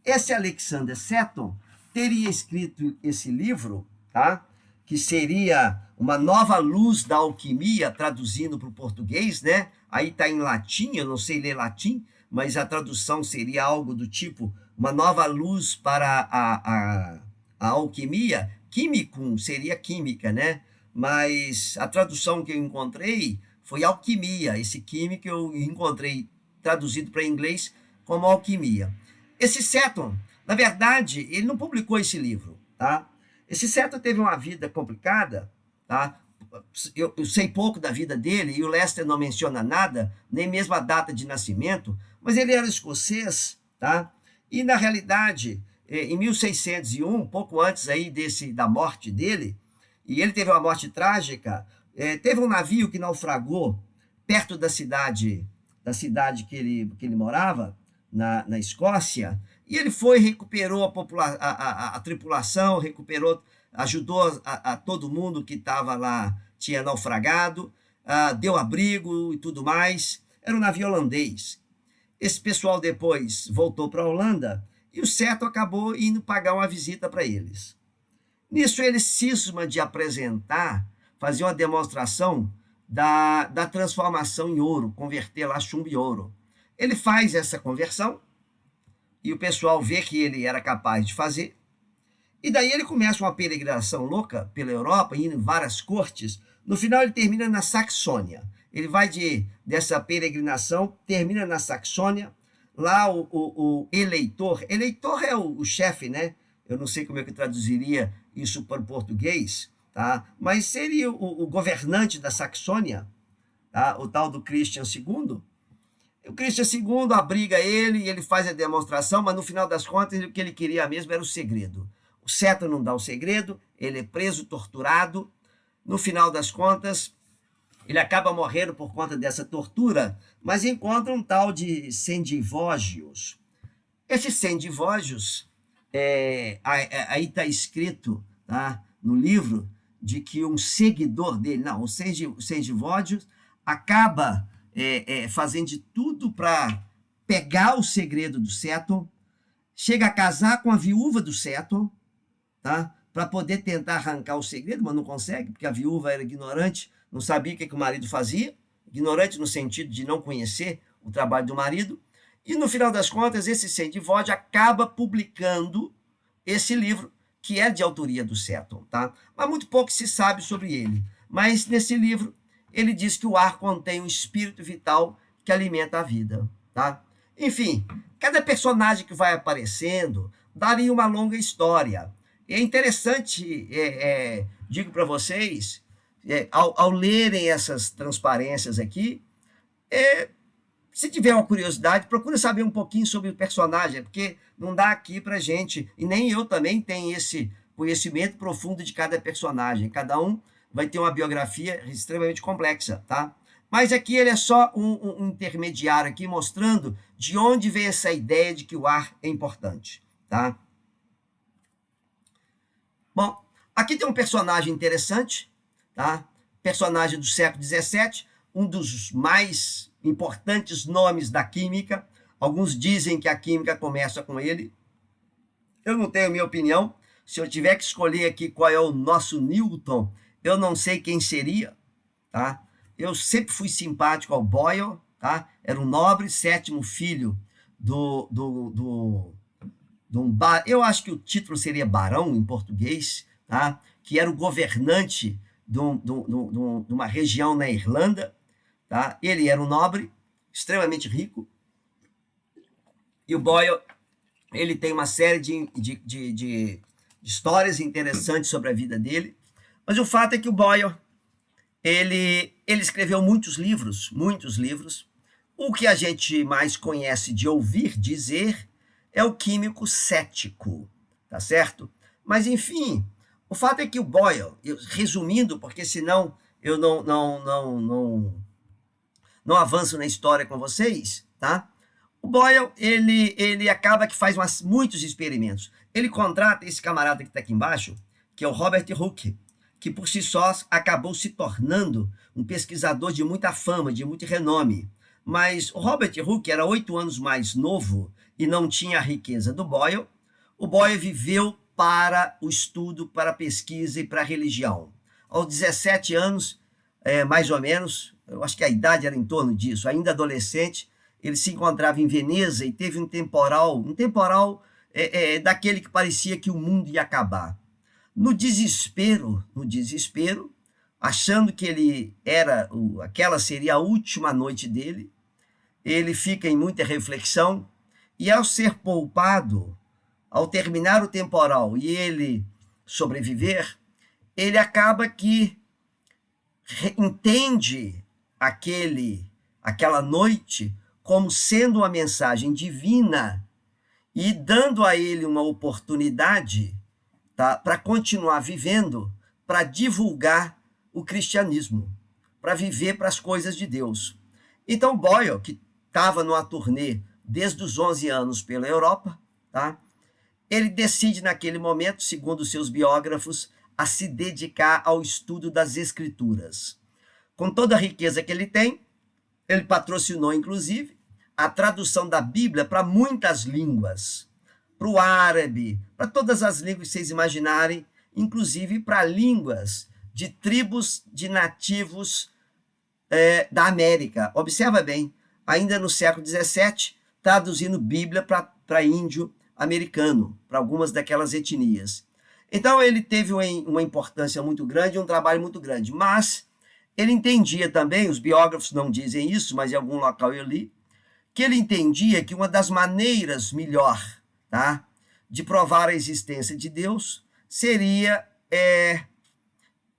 Esse Alexander Seton teria escrito esse livro, tá? Que seria Uma Nova Luz da Alquimia, traduzindo para o português, né? Aí está em latim, eu não sei ler latim, mas a tradução seria algo do tipo Uma Nova Luz para a Alquimia. Químicum seria química, né? Mas a tradução que eu encontrei foi alquimia. Esse químico eu encontrei traduzido para inglês como alquimia. Esse Seton, na verdade, ele não publicou esse livro, tá? Esse Seton teve uma vida complicada, tá? Eu sei pouco da vida dele, e o Lester não menciona nada, nem mesmo a data de nascimento, mas ele era escocês, tá? E, na realidade, em 1601, pouco antes aí da morte dele, e ele teve uma morte trágica, teve um navio que naufragou perto da cidade que ele morava, na Escócia, e ele recuperou a tripulação, ajudou a todo mundo que estava lá, tinha naufragado, deu abrigo e tudo mais. Era um navio holandês. Esse pessoal depois voltou para a Holanda e o Seton acabou indo pagar uma visita para eles. Nisso ele cisma de apresentar, fazer uma demonstração da transformação em ouro, converter lá chumbo em ouro. Ele faz essa conversão, e o pessoal vê que ele era capaz de fazer, e daí ele começa uma peregrinação louca pela Europa, indo em várias cortes. No final ele termina na Saxônia. Ele vai dessa peregrinação, termina na Saxônia. Lá o eleitor é o chefe, né? Eu não sei como é que eu traduziria isso para o português, tá? Mas seria o governante da Saxônia, tá? O tal do Christian II. O Christian II abriga ele e ele faz a demonstração, mas no final das contas o que ele queria mesmo era o segredo. O cetro não dá o segredo, ele é preso, torturado. No final das contas, ele acaba morrendo por conta dessa tortura, mas encontra um tal de Sendivógios. Esse Sendivógios, aí está escrito, tá, no livro, de que um seguidor dele, não, o Sendivógios acaba fazendo de tudo para pegar o segredo do Séton, chega a casar com a viúva do Séton, tá? Para poder tentar arrancar o segredo, mas não consegue, porque a viúva era ignorante, não sabia o que o marido fazia, ignorante no sentido de não conhecer o trabalho do marido, e no final das contas, esse Sendivógios acaba publicando esse livro, que é de autoria do Séton, tá? Mas muito pouco se sabe sobre ele. Mas nesse livro, ele diz que o ar contém um espírito vital que alimenta a vida, tá? Enfim, cada personagem que vai aparecendo daria uma longa história. E é interessante, digo para vocês, ao lerem essas transparências aqui, se tiver uma curiosidade, procure saber um pouquinho sobre o personagem, porque não dá aqui para gente, e nem eu também tenho esse conhecimento profundo de cada personagem. Cada um vai ter uma biografia extremamente complexa, tá? Mas aqui ele é só um intermediário aqui, mostrando de onde vem essa ideia de que o ar é importante, tá? Bom, aqui tem um personagem interessante, tá? Personagem do século XVII, um dos mais importantes nomes da química. Alguns dizem que a química começa com ele. Eu não tenho minha opinião. Se eu tiver que escolher aqui qual é o nosso Newton, eu não sei quem seria, tá? Eu sempre fui simpático ao Boyle, tá? Era um nobre, sétimo filho eu acho que o título seria barão em português, tá? Que era o governante de uma região na Irlanda, tá? Ele era um nobre, extremamente rico, e o Boyle, ele tem uma série de histórias interessantes sobre a vida dele, mas o fato é que o Boyle, ele escreveu muitos livros. O que a gente mais conhece de ouvir dizer é o químico cético, tá certo? Mas, enfim, o fato é que o Boyle, resumindo, porque senão eu não avanço na história com vocês, tá? O Boyle, ele acaba que faz muitos experimentos. Ele contrata esse camarada que está aqui embaixo, que é o Robert Hooke, que por si só acabou se tornando um pesquisador de muita fama, de muito renome. Mas o Robert Hooke era 8 anos mais novo e não tinha a riqueza do Boyle. O Boyle viveu para o estudo, para a pesquisa e para a religião. Aos 17 anos, mais ou menos, eu acho que a idade era em torno disso, ainda adolescente, ele se encontrava em Veneza e teve um temporal daquele que parecia que o mundo ia acabar. No desespero, achando que aquela seria a última noite dele, ele fica em muita reflexão, e ao ser poupado, ao terminar o temporal e ele sobreviver, ele acaba que entende aquela noite como sendo uma mensagem divina e dando a ele uma oportunidade, tá, para continuar vivendo, para divulgar o cristianismo, para viver para as coisas de Deus. Então Boyle, que estava numa turnê desde os 11 anos pela Europa, tá, ele decide naquele momento, segundo seus biógrafos, a se dedicar ao estudo das Escrituras. Com toda a riqueza que ele tem, ele patrocinou, inclusive, a tradução da Bíblia para muitas línguas, para o árabe, para todas as línguas que vocês imaginarem, inclusive para línguas de tribos de nativos da América. Observa bem, ainda no século XVII, traduzindo Bíblia para índio americano, para algumas daquelas etnias. Então, ele teve uma importância muito grande, um trabalho muito grande, mas ele entendia também, os biógrafos não dizem isso, mas em algum local eu li, que ele entendia que uma das maneiras melhor, tá, de provar a existência de Deus seria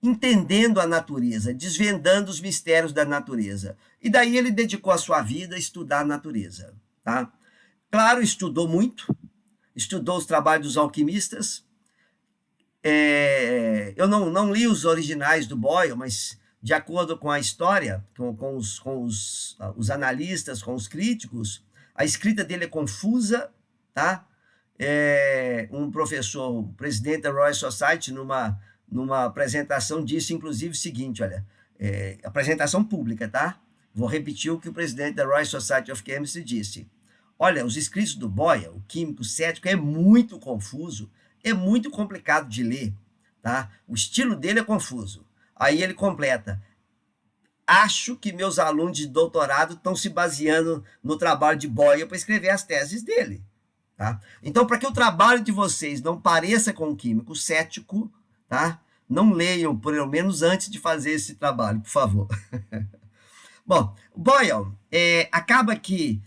entendendo a natureza, desvendando os mistérios da natureza. E daí ele dedicou a sua vida a estudar a natureza. Tá? Claro, estudou muito, estudou os trabalhos dos alquimistas. Eu não li os originais do Boyle, mas de acordo com a história, com os analistas, com os críticos, a escrita dele é confusa. Tá? Um professor, o presidente da Royal Society, numa apresentação, disse inclusive o seguinte, olha, apresentação pública, tá? Vou repetir o que o presidente da Royal Society of Chemistry disse. Olha, os escritos do Boyle, o químico cético, é muito confuso, é muito complicado de ler, tá? O estilo dele é confuso. Aí ele completa: acho que meus alunos de doutorado estão se baseando no trabalho de Boyle para escrever as teses dele, tá? Então, para que o trabalho de vocês não pareça com o químico cético, tá? Não leiam, pelo menos antes de fazer esse trabalho, por favor. Bom, Boyle acaba que,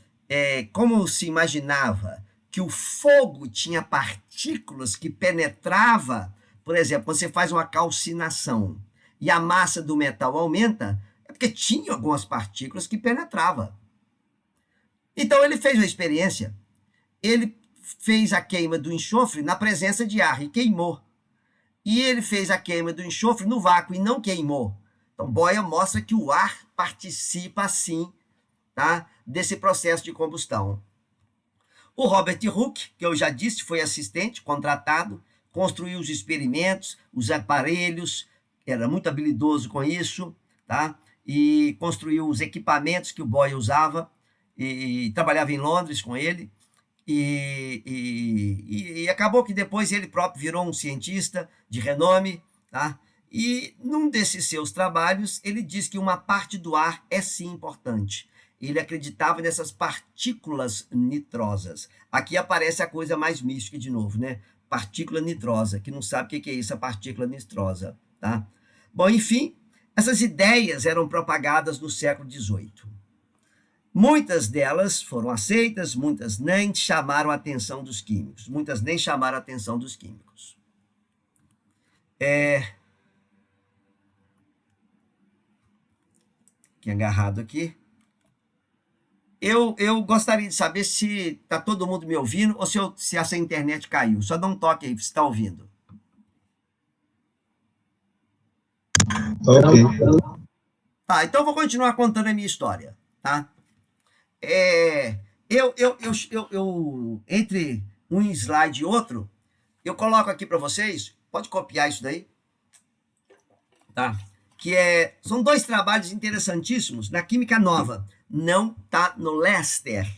como se imaginava que o fogo tinha partículas que penetrava, por exemplo, quando você faz uma calcinação e a massa do metal aumenta, é porque tinha algumas partículas que penetravam. Então ele fez uma experiência, ele fez a queima do enxofre na presença de ar e queimou. E ele fez a queima do enxofre no vácuo e não queimou. Então, Boyle mostra que o ar participa, assim, tá, desse processo de combustão. O Robert Hooke, que eu já disse, foi assistente, contratado, construiu os experimentos, os aparelhos, era muito habilidoso com isso, tá? E construiu os equipamentos que o Boyle usava, e trabalhava em Londres com ele. E acabou que depois ele próprio virou um cientista de renome, tá? E num desses seus trabalhos ele diz que uma parte do ar é sim importante. Ele acreditava nessas partículas nitrosas. Aqui aparece a coisa mais mística de novo, né? Partícula nitrosa, que não sabe o que é isso, a partícula nitrosa, tá? Bom, enfim, essas ideias eram propagadas no século XVIII. Muitas delas foram aceitas, muitas nem chamaram a atenção dos químicos. Muitas nem chamaram a atenção dos químicos. Que agarrado aqui. Eu gostaria de saber se está todo mundo me ouvindo ou se essa internet caiu. Só dá um toque aí, se está ouvindo. Ok. Tá, então eu vou continuar contando a minha história, tá? Entre um slide e outro, eu coloco aqui para vocês, pode copiar isso daí, tá? São dois trabalhos interessantíssimos na Química Nova. Não está no Lester.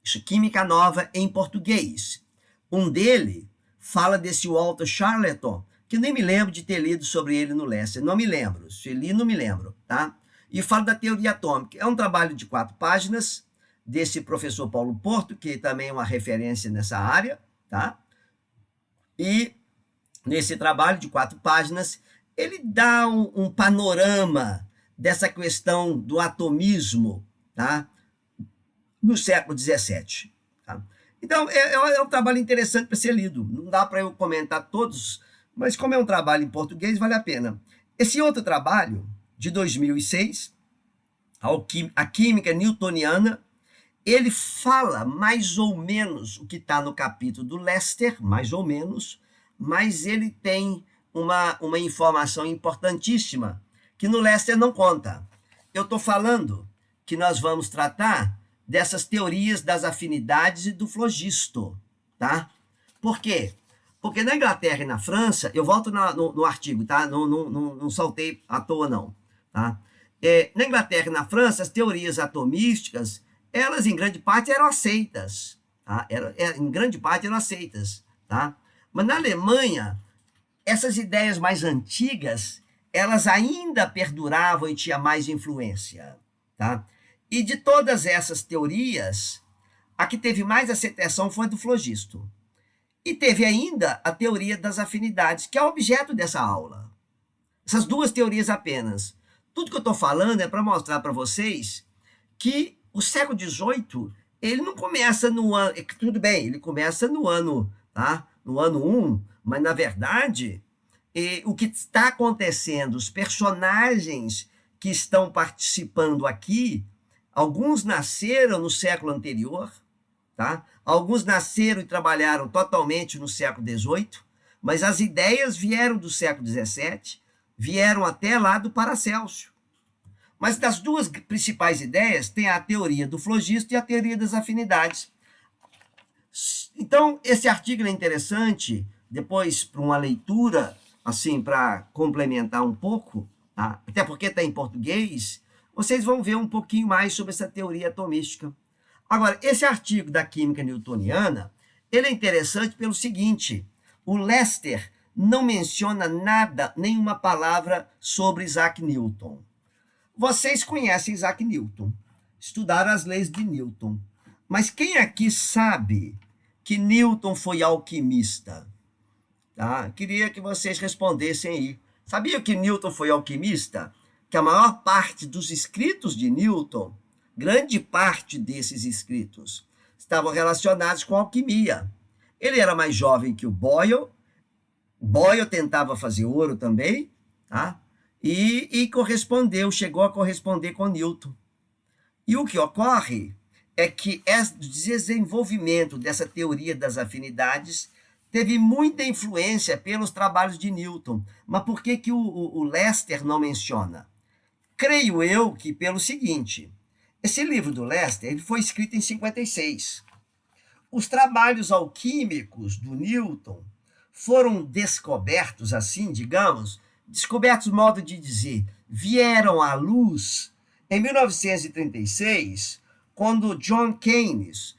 Isso, Química Nova em português. Um dele fala desse Walter Charleton, que nem me lembro de ter lido sobre ele no Lester. Não me lembro. Se li, não me lembro, tá? E fala da teoria atômica. É um trabalho de 4 páginas desse professor Paulo Porto, que também é uma referência nessa área, tá? E nesse trabalho de 4 páginas, ele dá um panorama dessa questão do atomismo, tá? No século XVII. Tá? Então, é um trabalho interessante para ser lido. Não dá para eu comentar todos, mas como é um trabalho em português, vale a pena. Esse outro trabalho, de 2006, a Química Newtoniana, ele fala mais ou menos o que está no capítulo do Lester, mais ou menos, mas ele tem uma informação importantíssima que no Lester não conta. Eu estou falando que nós vamos tratar dessas teorias das afinidades e do flogisto, tá? Por quê? Porque na Inglaterra e na França, eu volto no artigo, tá? Não saltei à toa, não. Tá? Na Inglaterra e na França, as teorias atomísticas, elas em grande parte eram aceitas. Tá? Em grande parte eram aceitas. Tá? Mas na Alemanha, essas ideias mais antigas, elas ainda perduravam e tinham mais influência, tá? E de todas essas teorias, a que teve mais aceitação foi a do flogisto. E teve ainda a teoria das afinidades, que é o objeto dessa aula. Essas duas teorias apenas. Tudo que eu estou falando é para mostrar para vocês que o século XVIII, ele não começa no ano... Tudo bem, ele começa no ano, tá? No ano 1, mas, na verdade, o que está acontecendo, os personagens que estão participando aqui, alguns nasceram no século anterior, tá? Alguns nasceram e trabalharam totalmente no século XVIII, mas as ideias vieram do século XVII, vieram até lá do Paracélcio. Mas das duas principais ideias, tem a teoria do flogisto e a teoria das afinidades. Então, esse artigo é interessante, depois, para uma leitura, assim, para complementar um pouco, tá? Até porque está em português, vocês vão ver um pouquinho mais sobre essa teoria atomística. Agora, esse artigo da química newtoniana, ele é interessante pelo seguinte, o Lester não menciona nada, nenhuma palavra sobre Isaac Newton. Vocês conhecem Isaac Newton, estudaram as leis de Newton, mas quem aqui sabe que Newton foi alquimista? Tá? Queria que vocês respondessem aí. Sabia que Newton foi alquimista? Que a maior parte dos escritos de Newton, grande parte desses escritos, estavam relacionados com alquimia. Ele era mais jovem que o Boyle. Boyle tentava fazer ouro também, tá? E correspondeu, chegou a corresponder com Newton. E o que ocorre é que o desenvolvimento dessa teoria das afinidades teve muita influência pelos trabalhos de Newton. Mas por que o Lester não menciona? Creio eu que pelo seguinte, esse livro do Lester ele foi escrito em 56. Os trabalhos alquímicos do Newton foram descobertos, assim, digamos, descobertos, modo de dizer, vieram à luz em 1936, quando John Keynes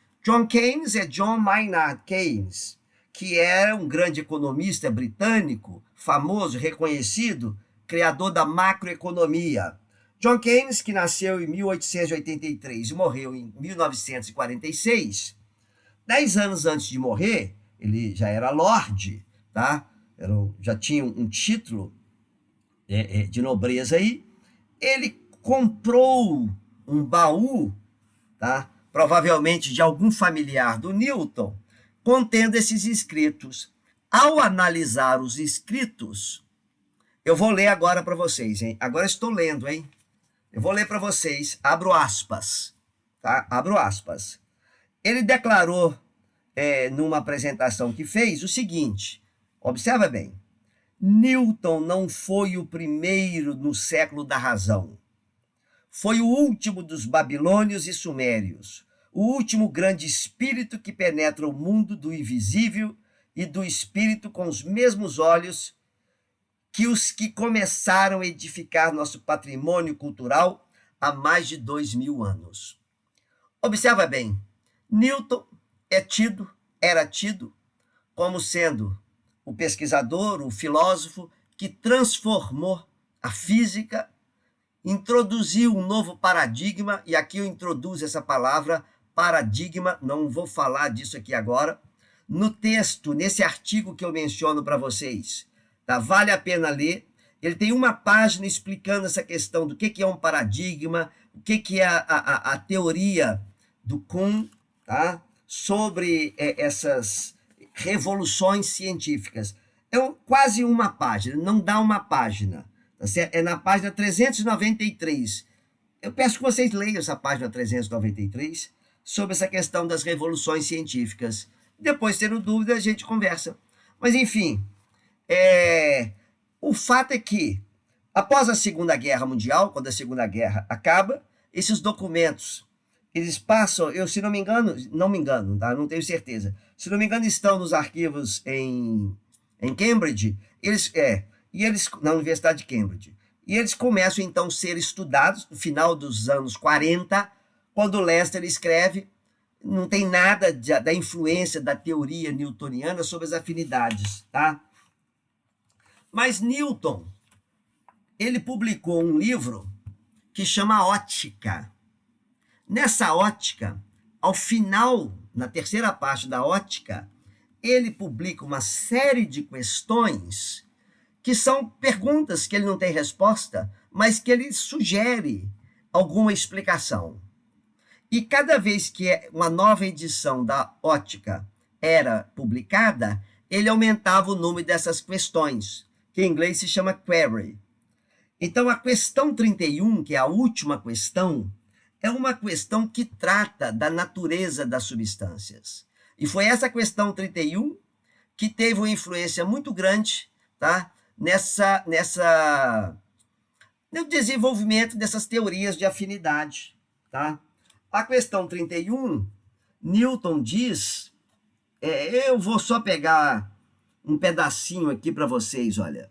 é John Maynard Keynes, que era um grande economista britânico, famoso, reconhecido, criador da macroeconomia. John Keynes, que nasceu em 1883 e morreu em 1946, 10 anos antes de morrer, ele já era lorde, tá? Já tinha um título de nobreza aí. Ele comprou um baú, tá? Provavelmente de algum familiar do Newton, contendo esses escritos. Ao analisar os escritos, eu vou ler agora para vocês, hein? Agora estou lendo, hein? Eu vou ler para vocês, abro aspas, tá? Abro aspas. Ele declarou, numa apresentação que fez, o seguinte, observa bem, Newton não foi o primeiro no século da razão. Foi o último dos babilônios e sumérios, o último grande espírito que penetra o mundo do invisível e do espírito com os mesmos olhos que os que começaram a edificar nosso patrimônio cultural há mais de 2000 anos. Observa bem, Newton era tido como sendo o pesquisador, o filósofo que transformou a física, introduziu um novo paradigma, e aqui eu introduzo essa palavra, paradigma, não vou falar disso aqui agora, no texto, nesse artigo que eu menciono para vocês, tá? Vale a pena ler, ele tem uma página explicando essa questão do que é um paradigma, o que é a teoria do Kuhn, tá? Sobre essas revoluções científicas. É quase uma página, não dá uma página. Tá certo? É na página 393. Eu peço que vocês leiam essa página 393 sobre essa questão das revoluções científicas. Depois, tendo dúvida, a gente conversa. Mas, enfim, o fato é que, após a Segunda Guerra Mundial, quando a Segunda Guerra acaba, esses documentos, eles passam, se não me engano, tá? Não tenho certeza, se não me engano, estão nos arquivos em Cambridge, na Universidade de Cambridge. E eles começam, então, a ser estudados no final dos anos 40, quando Lester escreve, não tem nada da influência da teoria newtoniana sobre as afinidades, tá? Mas Newton, ele publicou um livro que chama Ótica. Nessa Ótica, ao final, na terceira parte da Ótica, ele publica uma série de questões que são perguntas que ele não tem resposta, mas que ele sugere alguma explicação. E cada vez que uma nova edição da Ótica era publicada, ele aumentava o número dessas questões, que em inglês se chama query. Então, a questão 31, que é a última questão, é uma questão que trata da natureza das substâncias. E foi essa questão 31 que teve uma influência muito grande, tá? No desenvolvimento dessas teorias de afinidade, tá? A questão 31, Newton diz, eu vou só pegar um pedacinho aqui para vocês, olha.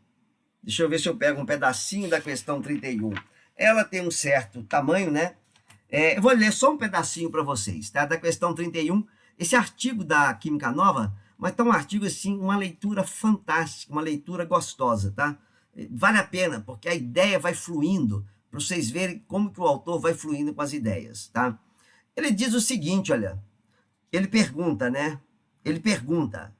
Deixa eu ver se eu pego um pedacinho da questão 31. Ela tem um certo tamanho, né? Eu vou ler só um pedacinho para vocês, tá? Da questão 31. Esse artigo da Química Nova, mas tá um artigo assim, uma leitura fantástica, uma leitura gostosa, tá? Vale a pena, porque a ideia vai fluindo, para vocês verem como que o autor vai fluindo com as ideias, tá? Ele diz o seguinte, olha, ele pergunta, né? Ele pergunta,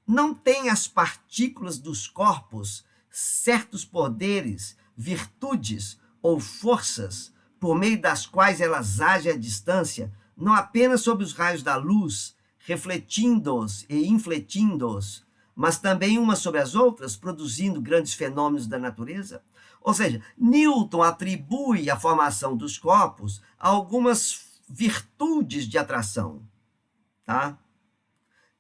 não tem as partículas dos corpos certos poderes, virtudes ou forças por meio das quais elas agem à distância, não apenas sobre os raios da luz, refletindo-os e infletindo-os, mas também umas sobre as outras, produzindo grandes fenômenos da natureza? Ou seja, Newton atribui a formação dos corpos a algumas virtudes de atração, tá?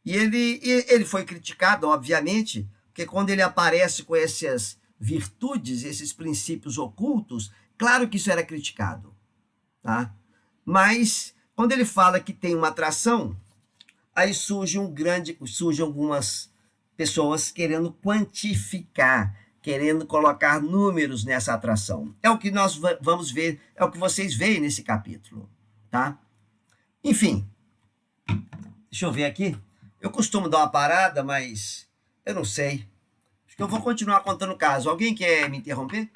E ele foi criticado, obviamente, porque quando ele aparece com essas virtudes, esses princípios ocultos, claro que isso era criticado, tá? Mas quando ele fala que tem uma atração, aí surgem algumas pessoas querendo quantificar, querendo colocar números nessa atração. É o que nós vamos ver, é o que vocês veem nesse capítulo, tá? Enfim, deixa eu ver aqui. Eu costumo dar uma parada, mas eu não sei. Acho que eu vou continuar contando o caso. Alguém quer me interromper?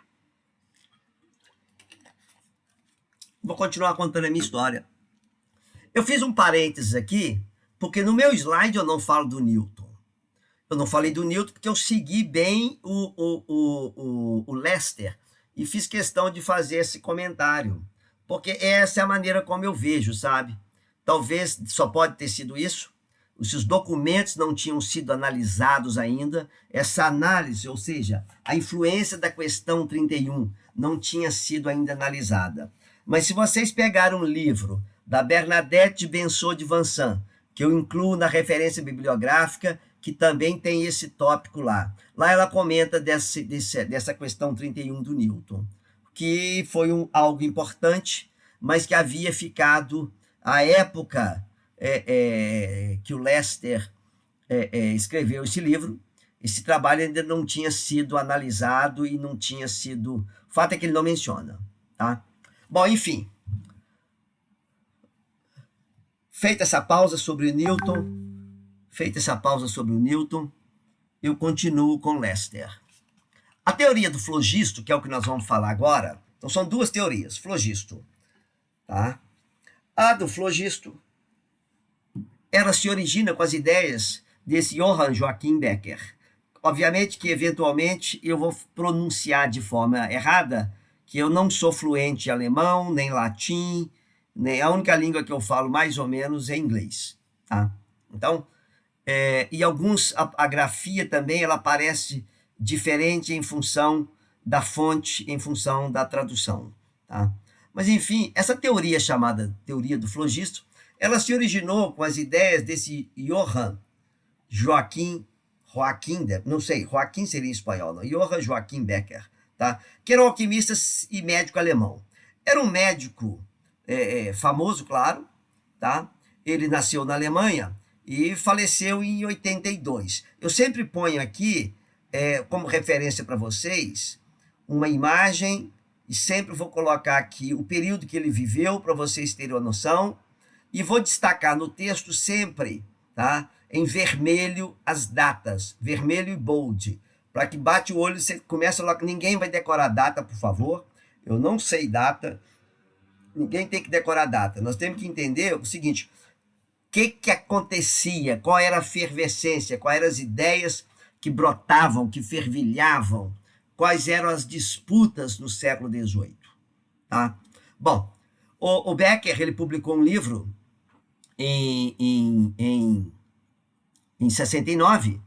Vou continuar contando a minha história. Eu fiz um parênteses aqui, porque no meu slide eu não falo do Newton. Eu não falei do Newton porque eu segui bem o Lester e fiz questão de fazer esse comentário. Porque essa é a maneira como eu vejo, sabe? Talvez só pode ter sido isso. Os documentos não tinham sido analisados ainda. Essa análise, ou seja, a influência da questão 31 não tinha sido ainda analisada. Mas se vocês pegarem um livro da Bernadette Bensot de Vansan, que eu incluo na referência bibliográfica, que também tem esse tópico lá. Lá ela comenta dessa questão 31 do Newton, que foi algo importante, mas que havia ficado à época que o Lester escreveu esse livro. Esse trabalho ainda não tinha sido analisado e não tinha sido... O fato é que ele não menciona, tá? Bom, enfim. Feita essa pausa sobre o Newton, eu continuo com Lester. A teoria do flogisto, que é o que nós vamos falar agora, então são duas teorias, flogisto, tá? A do flogisto, ela se origina com as ideias desse Johann Joachim Becker. Obviamente que, eventualmente, eu vou pronunciar de forma errada, que eu não sou fluente em alemão, nem latim, nem a única língua que eu falo mais ou menos é inglês, tá? Então, e a grafia também, ela aparece diferente em função da fonte, em função da tradução, tá? Mas, enfim, essa teoria chamada teoria do flogisto, ela se originou com as ideias desse Johann Joachim, não sei, Joachim seria em espanhol, não? Johann Joachim Becker, tá? Que era um alquimista e médico alemão. Era um médico famoso, claro, tá? Ele nasceu na Alemanha e faleceu em 82. Eu sempre ponho aqui, como referência para vocês, uma imagem, e sempre vou colocar aqui o período que ele viveu, para vocês terem uma noção, e vou destacar no texto sempre, tá? Em vermelho as datas, vermelho e bold, para que bate o olho, você começa logo. Ninguém vai decorar data, por favor. Eu não sei data. Ninguém tem que decorar data. Nós temos que entender o seguinte: o que acontecia, qual era a efervescência, quais eram as ideias que brotavam, que fervilhavam, quais eram as disputas no século XVIII. Tá? Bom, o Becker ele publicou um livro em 69,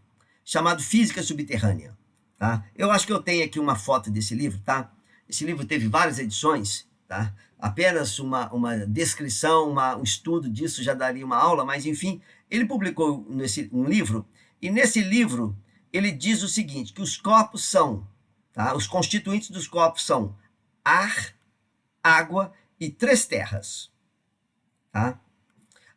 chamado Física Subterrânea. Tá? Eu acho que eu tenho aqui uma foto desse livro. Tá? Esse livro teve várias edições. Tá? Apenas uma descrição, um estudo disso já daria uma aula, mas, enfim, ele publicou um livro, e nesse livro ele diz o seguinte, que os corpos são, tá? Os constituintes dos corpos são ar, água e 3 terras. Tá?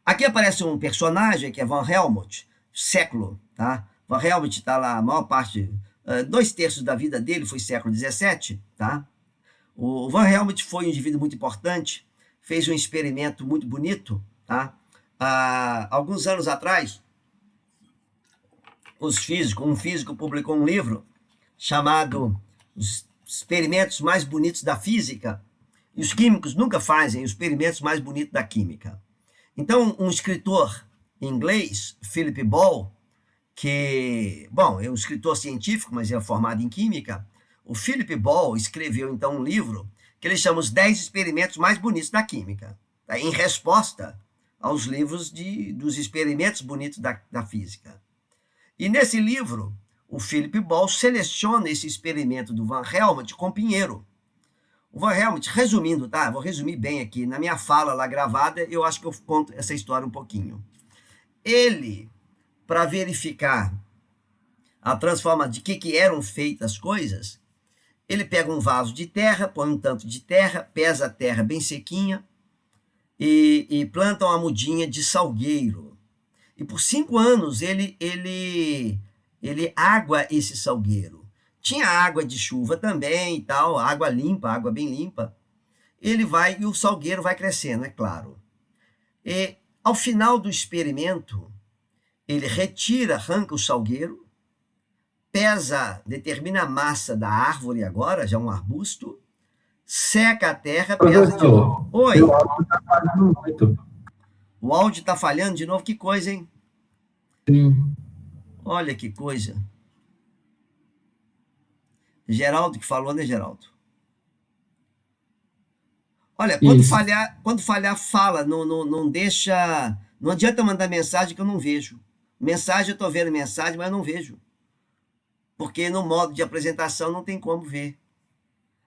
Aqui aparece um personagem, que é Van Helmont, século. Tá? Van Helmont está lá, a maior parte, 2/3 da vida dele foi século XVII, tá? O Van Helmont foi um indivíduo muito importante, fez um experimento muito bonito. Tá? Alguns anos atrás, um físico publicou um livro chamado Os Experimentos Mais Bonitos da Física, e os químicos nunca fazem os experimentos mais bonitos da química. Então, um escritor inglês, Philip Ball, que, bom, é um escritor científico, mas é formado em química. O Philip Ball escreveu, então, um livro que ele chama Os 10 Experimentos Mais Bonitos da Química, tá? Em resposta aos livros dos experimentos bonitos da física. E nesse livro, o Philip Ball seleciona esse experimento do Van Helmont com Pinheiro. O Van Helmont, resumindo, tá? Vou resumir bem aqui. Na minha fala lá gravada, eu acho que eu conto essa história um pouquinho. Ele, para verificar a transformação de que eram feitas as coisas, ele pega um vaso de terra, põe um tanto de terra, pesa a terra bem sequinha e planta uma mudinha de salgueiro. E por 5 anos ele água esse salgueiro. Tinha água de chuva também e tal, água limpa, água bem limpa. E o salgueiro vai crescendo, é claro. E ao final do experimento, ele arranca o salgueiro, determina a massa da árvore agora, já um arbusto, seca a terra, pesa de novo. Oi. O áudio está falhando muito. O áudio está falhando de novo? Que coisa, hein? Sim. Olha que coisa. Geraldo que falou, né, Geraldo? Olha, quando falhar, fala. Não deixa... Não adianta mandar mensagem que eu não vejo. Mensagem, eu estou vendo mensagem, mas eu não vejo. Porque no modo de apresentação não tem como ver.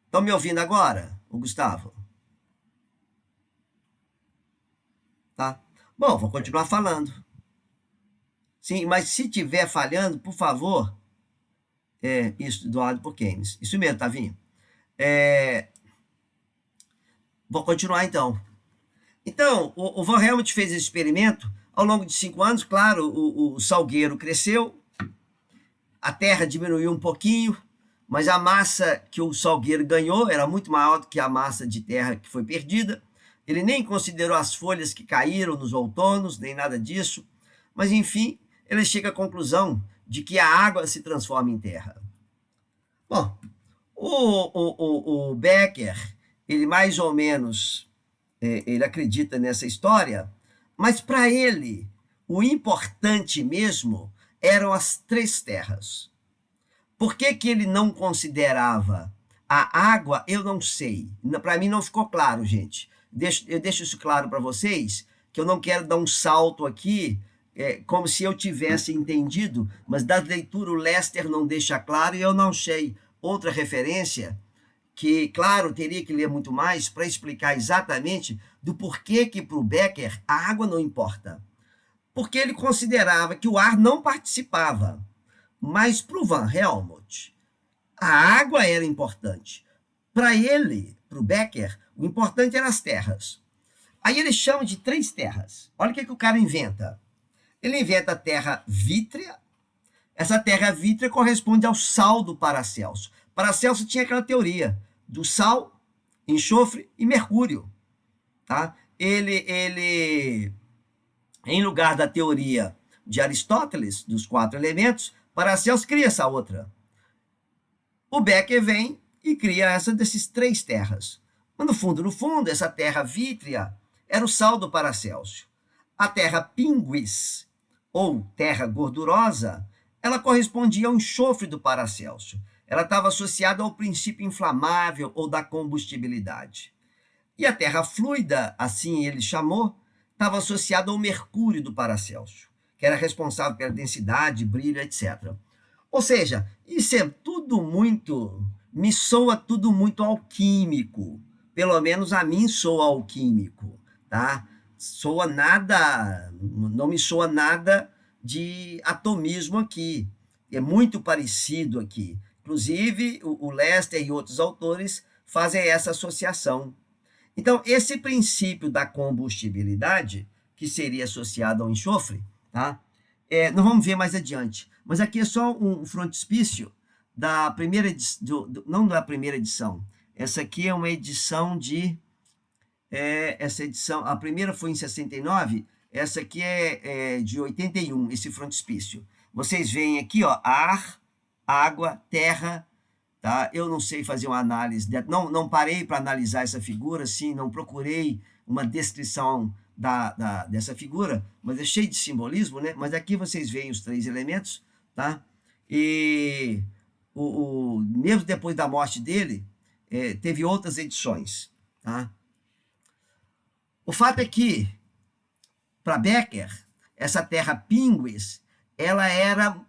Estão me ouvindo agora, o Gustavo? Tá? Bom, vou continuar falando. Sim, mas se tiver falhando, por favor... isso, doado por Keynes. Isso mesmo, Tavinho. Vou continuar, então. Então, o Van Helmont fez esse experimento. Ao longo de 5 anos, claro, o salgueiro cresceu, a terra diminuiu um pouquinho, mas a massa que o salgueiro ganhou era muito maior do que a massa de terra que foi perdida. Ele nem considerou as folhas que caíram nos outonos, nem nada disso. Mas, enfim, ele chega à conclusão de que a água se transforma em terra. Bom, o Becker, ele mais ou menos, ele acredita nessa história, mas para ele, o importante mesmo eram as 3 terras. Por que ele não considerava a água? Eu não sei. Para mim não ficou claro, gente. Eu deixo isso claro para vocês, que eu não quero dar um salto aqui, como se eu tivesse entendido, mas da leitura o Lester não deixa claro e eu não achei outra referência que, claro, teria que ler muito mais para explicar exatamente do porquê que para o Becker a água não importa. Porque ele considerava que o ar não participava. Mas para o Van Helmont, a água era importante. Para ele, para o Becker, o importante eram as terras. Aí ele chama de 3 terras. Olha o que o cara inventa. Ele inventa a terra vítrea. Essa terra vítrea corresponde ao sal do Paracelso. Paracelso tinha aquela teoria do sal, enxofre e mercúrio. Tá? Ele, em lugar da teoria de Aristóteles, dos 4 elementos, Paracelso cria essa outra. O Becker vem e cria essa desses 3 terras. Mas no fundo, essa terra vítrea era o sal do Paracélsio. A terra pinguis, ou terra gordurosa, ela correspondia ao enxofre do Paracélsio. Ela estava associada ao princípio inflamável ou da combustibilidade. E a terra fluida, assim ele chamou, estava associada ao mercúrio do Paracélsio, que era responsável pela densidade, brilho, etc. Ou seja, isso é tudo muito, me soa tudo muito alquímico. Pelo menos a mim soa alquímico, tá? Soa nada, não me soa nada de atomismo aqui. É muito parecido aqui. Inclusive, o Lester e outros autores fazem essa associação. Então, esse princípio da combustibilidade, que seria associado ao enxofre, tá? Nós vamos ver mais adiante. Mas aqui é só um frontispício da primeira edição, não da primeira edição. Essa aqui é uma edição de... essa edição, a primeira foi em 69, essa aqui é de 81, esse frontispício. Vocês veem aqui, ó, ar, água, terra, tá? Eu não sei fazer uma análise, não parei para analisar essa figura, assim, não procurei uma descrição dessa figura, mas é cheio de simbolismo, né? Mas aqui vocês veem os 3 elementos, tá? E mesmo depois da morte dele, teve outras edições, tá? O fato é que, para Becker, essa terra pinguis, ela era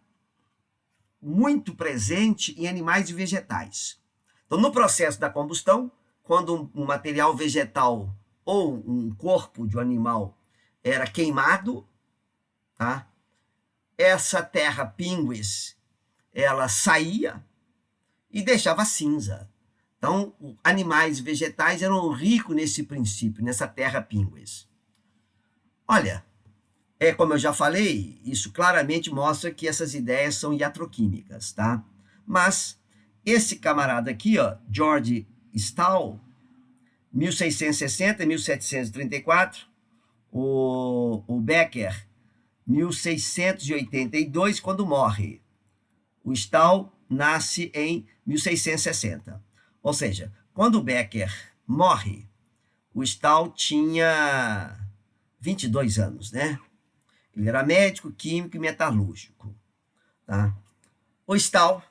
muito presente em animais e vegetais. Então, no processo da combustão, quando um material vegetal ou um corpo de um animal era queimado, tá? Essa terra pinguis, ela saía e deixava cinza. Então, animais e vegetais eram ricos nesse princípio, nessa terra pinguis. Olha, como eu já falei, isso claramente mostra que essas ideias são iatroquímicas, tá? Mas esse camarada aqui, ó, George Stahl, 1660 e 1734, o Becker, 1682, quando morre. O Stahl nasce em 1660. Ou seja, quando o Becker morre, o Stahl tinha 22 anos, né? Ele era médico, químico e metalúrgico, tá? O Stahl,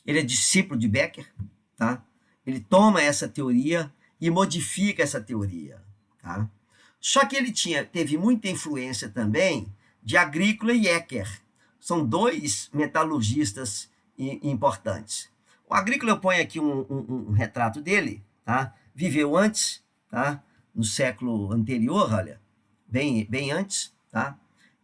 ele é discípulo de Becker, tá? Ele toma essa teoria e modifica essa teoria, tá? Só que ele teve muita influência também de Agrícola e Ecker. São 2 metalurgistas importantes. O Agrícola, eu ponho aqui um retrato dele, tá? Viveu antes, tá? No século anterior, olha, bem antes, tá?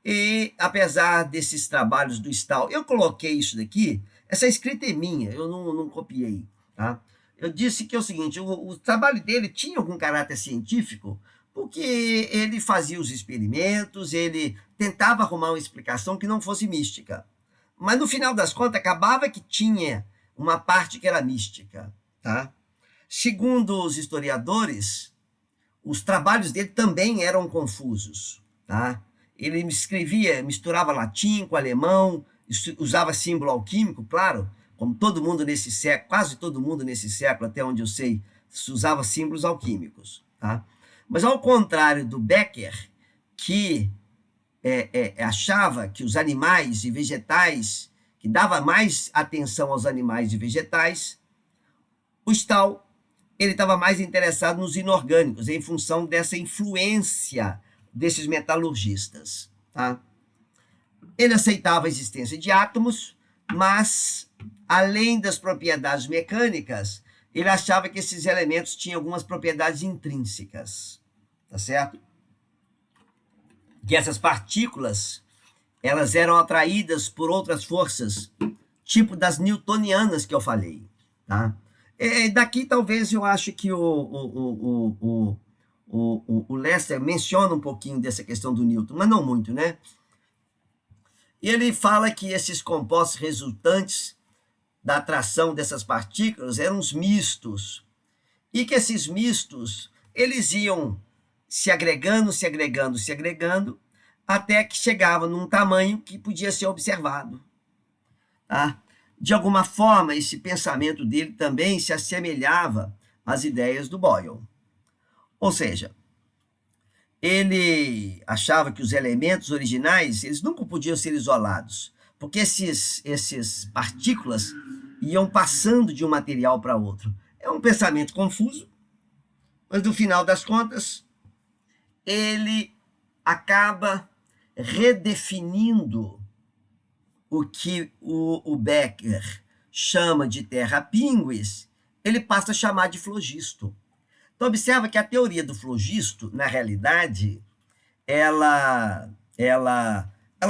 E, apesar desses trabalhos do Stahl, eu coloquei isso daqui, essa escrita é minha, eu não copiei, tá? Eu disse que é o seguinte, o trabalho dele tinha algum caráter científico, porque ele fazia os experimentos, ele tentava arrumar uma explicação que não fosse mística. Mas, no final das contas, acabava que tinha uma parte que era mística, tá? Segundo os historiadores, os trabalhos dele também eram confusos, tá? Ele escrevia, misturava latim com alemão, usava símbolo alquímico, claro, como todo mundo nesse século, quase todo mundo nesse século, até onde eu sei, usava símbolos alquímicos, tá? Mas, ao contrário do Becker, que achava que os animais e vegetais, que dava mais atenção aos animais e vegetais, o Stahl, ele estava mais interessado nos inorgânicos, em função dessa influência desses metalurgistas, tá? Ele aceitava a existência de átomos, mas, além das propriedades mecânicas, ele achava que esses elementos tinham algumas propriedades intrínsecas, tá certo? Que essas partículas, elas eram atraídas por outras forças, tipo das newtonianas que eu falei, tá? Daqui, talvez, eu acho que o Lester menciona um pouquinho dessa questão do Newton, mas não muito, né? E ele fala que esses compostos resultantes da atração dessas partículas eram os mistos, e que esses mistos, eles iam se agregando, até que chegavam num tamanho que podia ser observado, tá? De alguma forma, esse pensamento dele também se assemelhava às ideias do Boyle. Ou seja, ele achava que os elementos originais eles nunca podiam ser isolados, porque esses partículas iam passando de um material para outro. É um pensamento confuso, mas no final das contas, ele acaba redefinindo o que o Becker chama de terra-píngues, ele passa a chamar de flogisto. Então, observa que a teoria do flogisto, na realidade, ela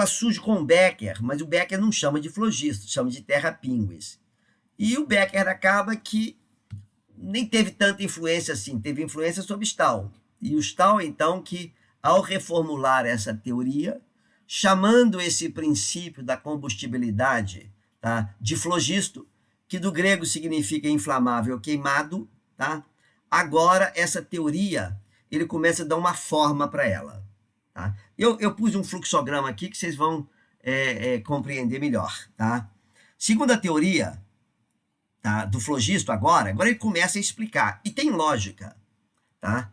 surge com o Becker, mas o Becker não chama de flogisto, chama de terra-píngues. E o Becker acaba que nem teve tanta influência assim, teve influência sobre Stahl. E o Stahl, então, que ao reformular essa teoria, chamando esse princípio da combustibilidade, tá, de flogisto, que do grego significa inflamável, queimado, tá? Agora, essa teoria, ele começa a dar uma forma para ela. Tá? Eu pus um fluxograma aqui que vocês vão compreender melhor. Tá? Segundo a teoria, tá, do flogisto agora ele começa a explicar. E tem lógica. Tá?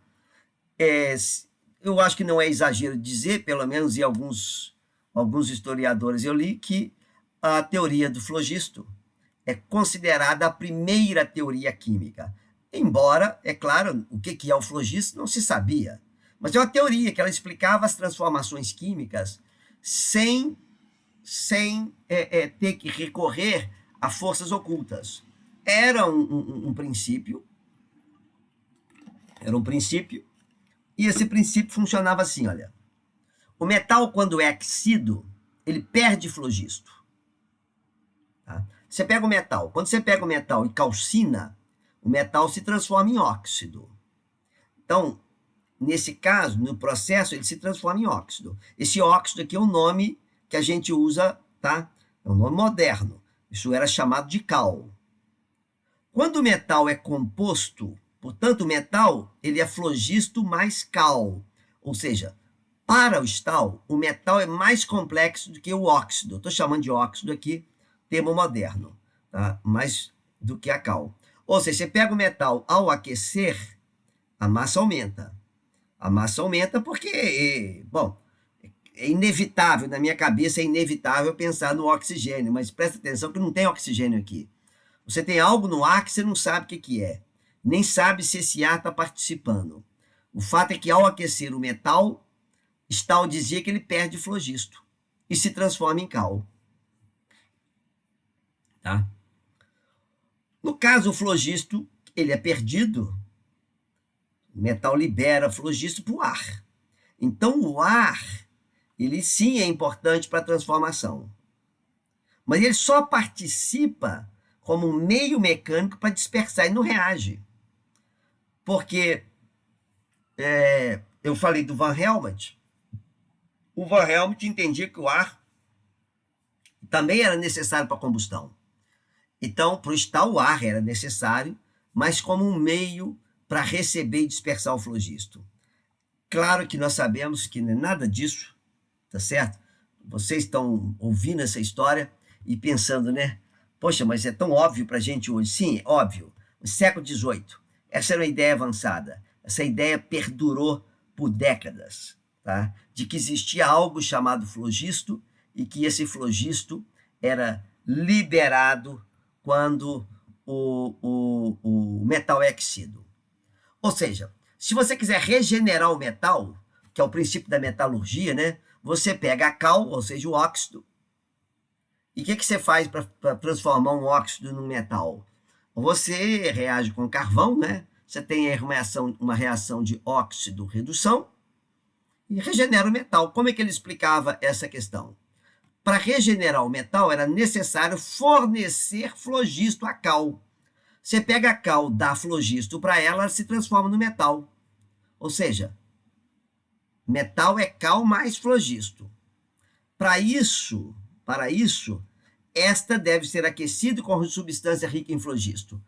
Eu acho que não é exagero dizer, pelo menos em alguns historiadores eu li, que a teoria do flogisto é considerada a primeira teoria química. Embora, é claro, o que é o flogisto não se sabia. Mas é uma teoria que ela explicava as transformações químicas sem ter que recorrer a forças ocultas. Era um princípio, e esse princípio funcionava assim, olha. O metal, quando é aquecido, ele perde flogisto. Tá? Você pega o metal, quando você pega o metal e calcina, o metal se transforma em óxido. Então, nesse caso, no processo, ele se transforma em óxido. Esse óxido aqui é o nome que a gente usa, tá? É um nome moderno. Isso era chamado de cal. Quando o metal é composto, portanto, o metal ele é flogisto mais cal. Ou seja, para o Stahl, o metal é mais complexo do que o óxido. Estou chamando de óxido aqui, termo moderno, tá? Mais do que a cal. Ou seja, você pega o metal ao aquecer, a massa aumenta. A massa aumenta porque, é inevitável, na minha cabeça é inevitável pensar no oxigênio, mas presta atenção que não tem oxigênio aqui. Você tem algo no ar que você não sabe o que é, nem sabe se esse ar está participando. O fato é que ao aquecer o metal, Stahl dizia que ele perde flogisto e se transforma em cal. Tá? No caso, o flogisto, ele é perdido, o metal libera flogisto para o ar. Então, o ar, ele sim é importante para a transformação. Mas ele só participa como um meio mecânico para dispersar e não reage. Porque eu falei do Van Helmont. O Van Helmont entendia que o ar também era necessário para a combustão. Então, para o Stahl, o ar era necessário, mas como um meio para receber e dispersar o flogisto. Claro que nós sabemos que não é nada disso, tá certo? Vocês estão ouvindo essa história e pensando, né? Poxa, mas é tão óbvio para a gente hoje. Sim, é óbvio. No século XVIII, essa era uma ideia avançada. Essa ideia perdurou por décadas, tá? De que existia algo chamado flogisto e que esse flogisto era liberado quando o metal é aquecido. Ou seja, se você quiser regenerar o metal, que é o princípio da metalurgia, né? Você pega a cal, ou seja, o óxido, e o que você faz para transformar um óxido num metal? Você reage com carvão, né? Você tem uma reação de óxido-redução e regenera o metal. Como é que ele explicava essa questão? Para regenerar o metal, era necessário fornecer flogisto à cal. Você pega a cal, dá flogisto para ela, ela se transforma no metal. Ou seja, metal é cal mais flogisto. Para isso, esta deve ser aquecida com substância rica em flogisto.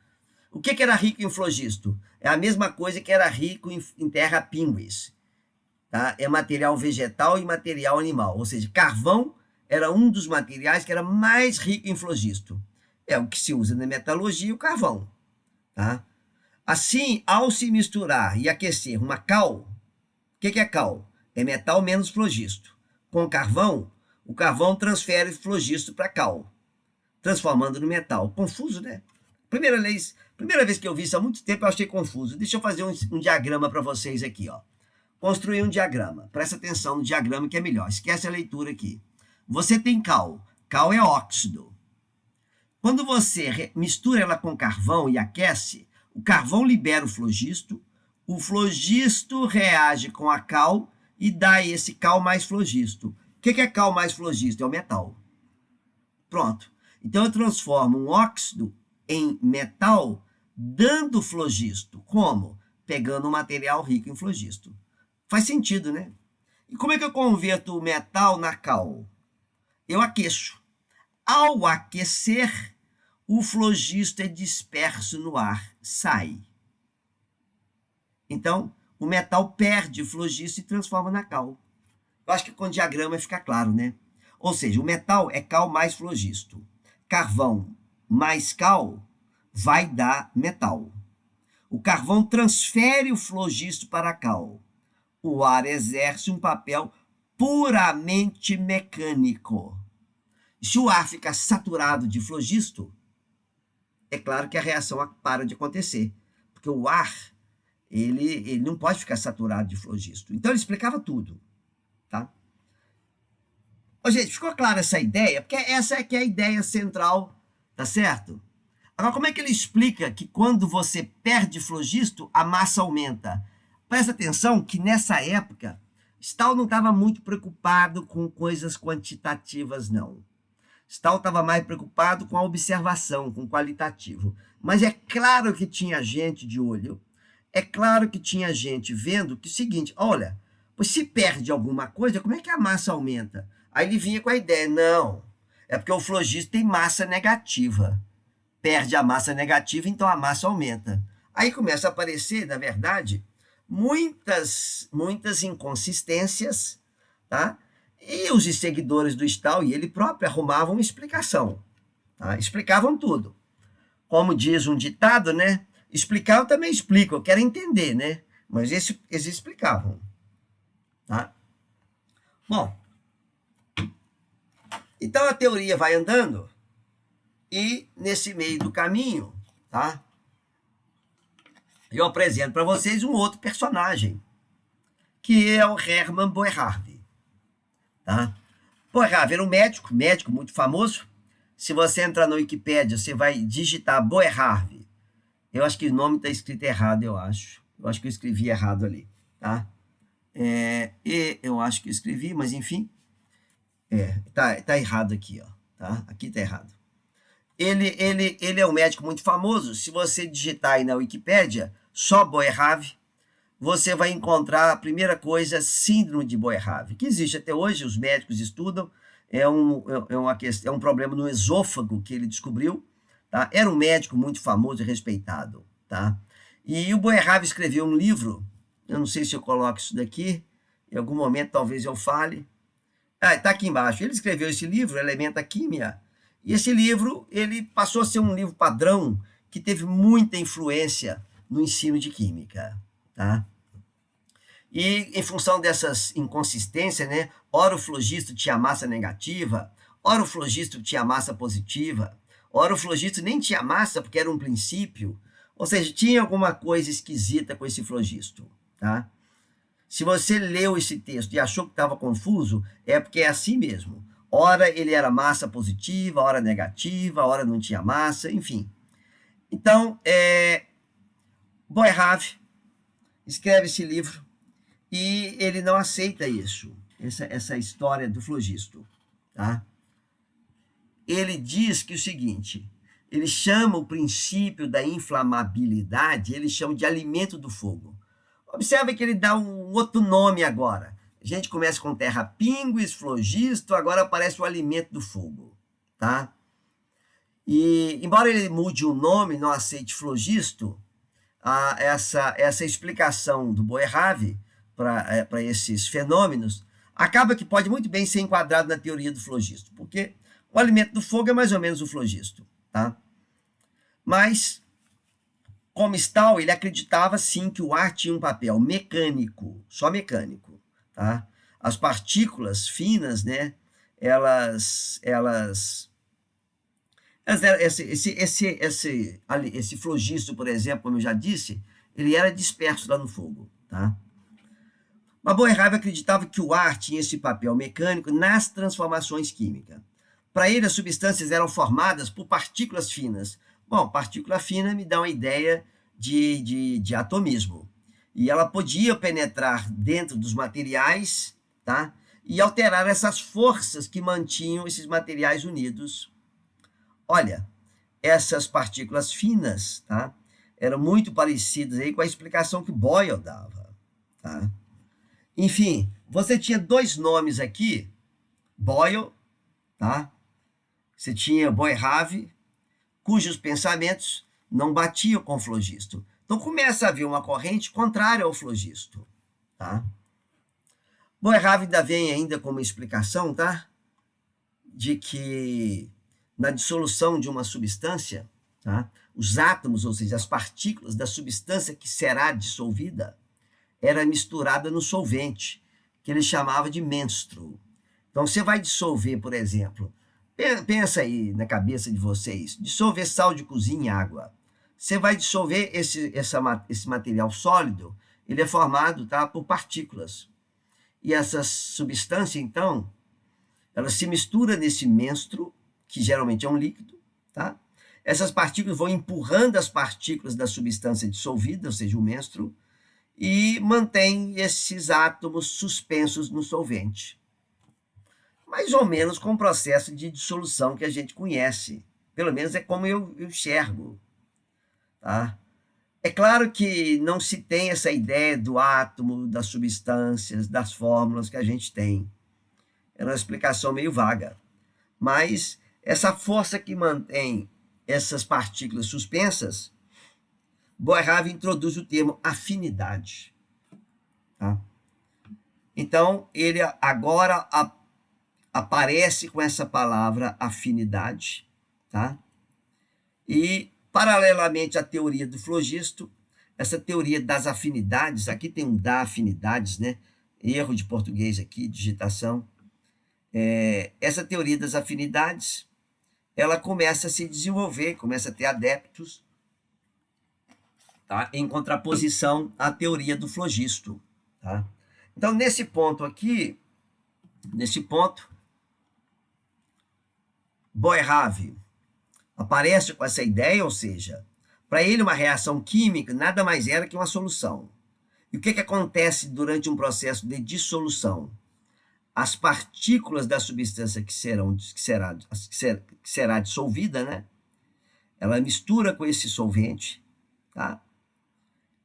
O que era rico em flogisto? É a mesma coisa que era rico em terra-píngues. Tá? É material vegetal e material animal. Ou seja, carvão era um dos materiais que era mais rico em flogisto. é o que se usa na metalurgia, o carvão. Tá? Assim, ao se misturar e aquecer uma cal, o que é cal? É metal menos flogisto. Com carvão, o carvão transfere flogisto para cal, transformando no metal. Confuso, né? Primeira vez que eu vi isso há muito tempo, eu achei confuso. Deixa eu fazer um diagrama para vocês aqui, ó. Construir um diagrama. Presta atenção no diagrama que é melhor. Esquece a leitura aqui. Você tem cal. Cal é óxido. Quando você mistura ela com carvão e aquece, o carvão libera o flogisto reage com a cal e dá esse cal mais flogisto. O que é cal mais flogisto? É o metal. Pronto. Então eu transformo um óxido em metal, dando flogisto. Como? Pegando um material rico em flogisto. Faz sentido, né? E como é que eu converto o metal na cal? Eu aqueço. Ao aquecer, o flogisto é disperso no ar, sai. Então, o metal perde o flogisto e transforma na cal. Eu acho que com o diagrama fica claro, né? Ou seja, o metal é cal mais flogisto. Carvão mais cal vai dar metal. O carvão transfere o flogisto para a cal. O ar exerce um papel puramente mecânico. Se o ar fica saturado de flogisto, é claro que a reação para de acontecer, porque o ar ele não pode ficar saturado de flogisto. Então ele explicava tudo, tá? Ô, gente, ficou clara essa ideia? Porque essa é que é a ideia central, tá certo? Agora, como é que ele explica que quando você perde flogisto, a massa aumenta? Presta atenção que nessa época, Stahl não estava muito preocupado com coisas quantitativas, não. Stahl estava mais preocupado com a observação, com o qualitativo. Mas é claro que tinha gente de olho, é claro que tinha gente vendo que é o seguinte, olha, se perde alguma coisa, como é que a massa aumenta? Aí ele vinha com a ideia, não, é porque o flogisto tem massa negativa. Perde a massa negativa, então a massa aumenta. Aí começa a aparecer, na verdade, muitas inconsistências, tá? E os seguidores do Stahl e ele próprio arrumavam explicação, tá? Explicavam tudo. Como diz um ditado, né? Explicar eu também explico, eu quero entender, né? Mas eles explicavam, tá? Bom, então a teoria vai andando e nesse meio do caminho, tá? Eu apresento para vocês um outro personagem, que é o Hermann Boerhaave. Tá? Boerhaave era um médico muito famoso. Se você entrar na Wikipédia, você vai digitar Boerhaave. Eu acho que o nome está escrito errado, eu acho. Eu acho que eu escrevi errado ali. Tá? Eu acho que eu escrevi, mas enfim. Tá errado aqui, ó. Tá? Aqui está errado. Ele é um médico muito famoso. Se você digitar aí na Wikipédia, só Boerhaave, você vai encontrar a primeira coisa, síndrome de Boerhaave, que existe até hoje, os médicos estudam, é um problema no esôfago que ele descobriu, tá? Era um médico muito famoso e respeitado, tá? E o Boerhaave escreveu um livro, eu não sei se eu coloco isso daqui, em algum momento talvez eu fale, tá aqui embaixo, ele escreveu esse livro, Elementa Químia, e esse livro, ele passou a ser um livro padrão que teve muita influência no ensino de química, tá? E em função dessas inconsistências, né? Ora o flogisto tinha massa negativa, ora o flogisto tinha massa positiva, ora o flogisto nem tinha massa porque era um princípio, ou seja, tinha alguma coisa esquisita com esse flogisto, tá? Se você leu esse texto e achou que estava confuso, é porque é assim mesmo. Ora ele era massa positiva, ora negativa, ora não tinha massa, enfim. Então, Boerhaave escreve esse livro e ele não aceita isso, essa história do flogisto, tá? Ele diz que o seguinte, ele chama o princípio da inflamabilidade, ele chama de alimento do fogo. Observe que ele dá um outro nome agora. A gente começa com terra pínguis, flogisto, agora aparece o alimento do fogo, tá? E, embora ele mude o nome, não aceite flogisto, essa explicação do Boerhaave para esses fenômenos acaba que pode muito bem ser enquadrado na teoria do flogisto, porque o alimento do fogo é mais ou menos o flogisto, tá? Mas, como Stahl, ele acreditava sim que o ar tinha um papel mecânico, só mecânico, tá? As partículas finas, né, esse flogisto, por exemplo, como eu já disse, ele era disperso lá no fogo, tá? Mas Boerhaave acreditava que o ar tinha esse papel mecânico nas transformações químicas. Para ele, as substâncias eram formadas por partículas finas. Bom, partícula fina me dá uma ideia de atomismo. E ela podia penetrar dentro dos materiais, tá? E alterar essas forças que mantinham esses materiais unidos. Olha, essas partículas finas, tá? Eram muito parecidas aí com a explicação que Boyle dava, tá? Enfim, você tinha dois nomes aqui, Boyle, tá? Você tinha Boerhaave, cujos pensamentos não batiam com o flogisto. Então começa a haver uma corrente contrária ao flogisto, tá? Boerhaave ainda vem ainda com uma explicação, tá? De que na dissolução de uma substância, tá? Os átomos, ou seja, as partículas da substância que será dissolvida, era misturada no solvente, que ele chamava de menstruo. Então, você vai dissolver, por exemplo, pensa aí na cabeça de vocês, dissolver sal de cozinha em água. Você vai dissolver esse material sólido, ele é formado, tá, por partículas. E essa substância, então, ela se mistura nesse menstruo, que geralmente é um líquido, tá? Essas partículas vão empurrando as partículas da substância dissolvida, ou seja, o menstruo, e mantém esses átomos suspensos no solvente. Mais ou menos com o processo de dissolução que a gente conhece. Pelo menos é como eu enxergo. Tá? É claro que não se tem essa ideia do átomo, das substâncias, das fórmulas que a gente tem. É uma explicação meio vaga. Mas essa força que mantém essas partículas suspensas, Boerhaave introduz o termo afinidade. Tá? Então, ele agora aparece com essa palavra afinidade, tá? E, paralelamente à teoria do flogisto, essa teoria das afinidades, aqui tem um da afinidades, né? Erro de português aqui, digitação. Essa teoria das afinidades, ela começa a se desenvolver, começa a ter adeptos, tá? Em contraposição à teoria do flogisto. Tá? Então, nesse ponto aqui, Boerhaave aparece com essa ideia, ou seja, para ele uma reação química nada mais era que uma solução. E o que acontece durante um processo de dissolução? As partículas da substância que será dissolvida, né? Ela mistura com esse solvente, tá?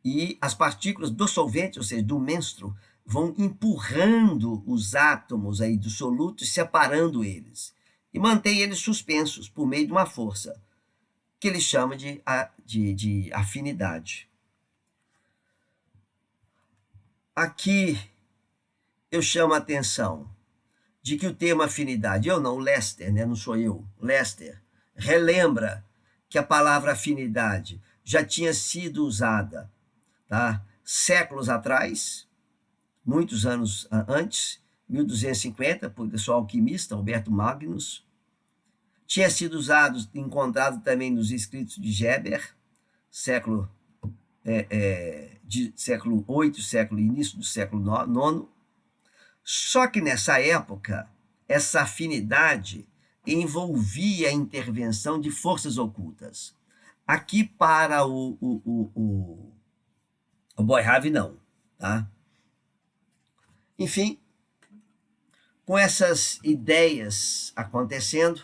E as partículas do solvente, ou seja, do menstruo, vão empurrando os átomos aí do soluto e separando eles. E mantém eles suspensos por meio de uma força, que ele chama de afinidade. Aqui eu chamo a atenção de que o termo afinidade, eu não, o Lester, né, não sou eu, Lester, relembra que a palavra afinidade já tinha sido usada, tá, séculos atrás, muitos anos antes, 1250, por esse alquimista, Alberto Magnus. Tinha sido encontrado também nos escritos de Geber, século início do século IX. Só que nessa época, essa afinidade envolvia a intervenção de forças ocultas. Aqui para o Boerhaave não, tá? Enfim, com essas ideias acontecendo,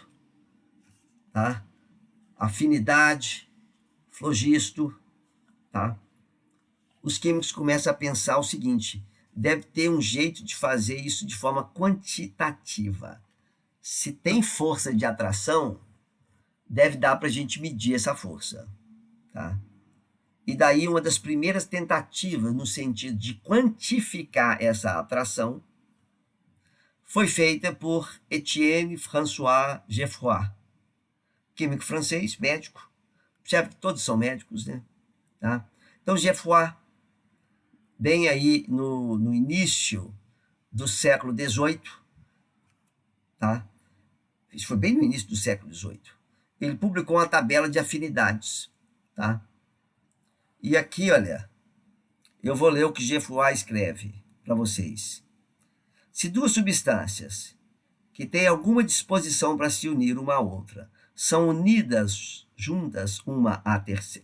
tá? Afinidade, flogisto, tá? Os químicos começam a pensar o seguinte: deve ter um jeito de fazer isso de forma quantitativa. Se tem força de atração, deve dar para a gente medir essa força, tá? E daí uma das primeiras tentativas no sentido de quantificar essa atração foi feita por Etienne François Geoffroy, químico francês, médico. Observe que todos são médicos, né? Tá? Então, Geoffroy, bem aí no início do século XVIII, tá? Isso foi bem no início do século XVIII. Ele publicou uma tabela de afinidades, tá? E aqui, olha, eu vou ler o que Geoffroy escreve para vocês. Se duas substâncias que têm alguma disposição para se unir uma à outra são unidas juntas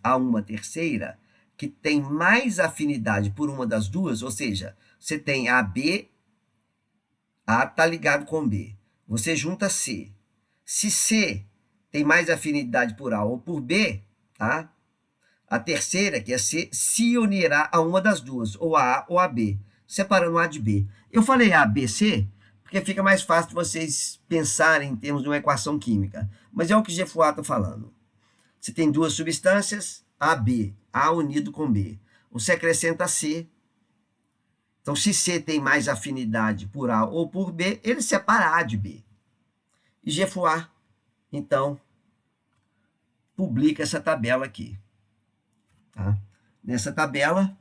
a uma terceira, que tem mais afinidade por uma das duas, ou seja, você tem AB, A está ligado com B. Você junta C. Se C tem mais afinidade por A ou por B, tá? A terceira, que é C, se unirá a uma das duas, ou a A ou a B, separando A de B. Eu falei A, B, C, porque fica mais fácil de vocês pensarem em termos de uma equação química. Mas é o que Geoffroy está falando. Você tem duas substâncias, AB, A unido com B. Você acrescenta C. Então, se C tem mais afinidade por A ou por B, ele separa A de B. E Geoffroy, então, publica essa tabela aqui. Tá? Nessa tabela,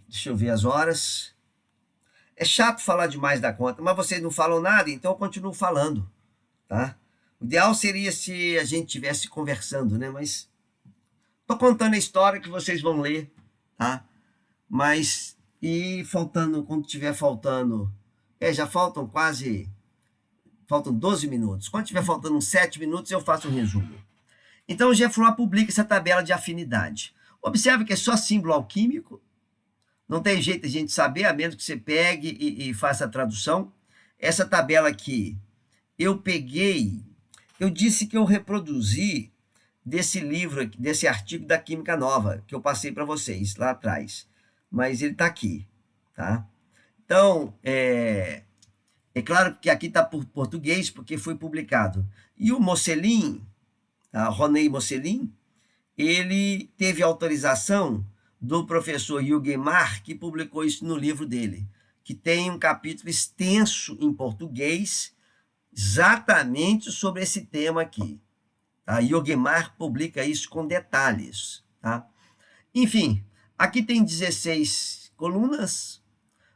deixa eu ver as horas. É chato falar demais da conta, mas vocês não falam nada, então eu continuo falando. Tá? O ideal seria se a gente estivesse conversando, né? Mas estou contando a história que vocês vão ler, tá? Mas, e faltando, quando tiver faltando, já faltam faltam 12 minutos. Quando tiver faltando uns 7 minutos, eu faço um resumo. Então, o Geoffroy publica essa tabela de afinidade. Observe que é só símbolo alquímico, não tem jeito de a gente saber, a menos que você pegue e faça a tradução. Essa tabela aqui, eu peguei, eu disse que eu reproduzi desse livro, desse artigo da Química Nova, que eu passei para vocês lá atrás. Mas ele está aqui, tá? Então, é claro que aqui está por português, porque foi publicado. E o Mocelin, René Mocelin, ele teve autorização do professor Huguemar, que publicou isso no livro dele, que tem um capítulo extenso em português, exatamente sobre esse tema aqui. Tá? Huguemar publica isso com detalhes. Tá? Enfim, aqui tem 16 colunas,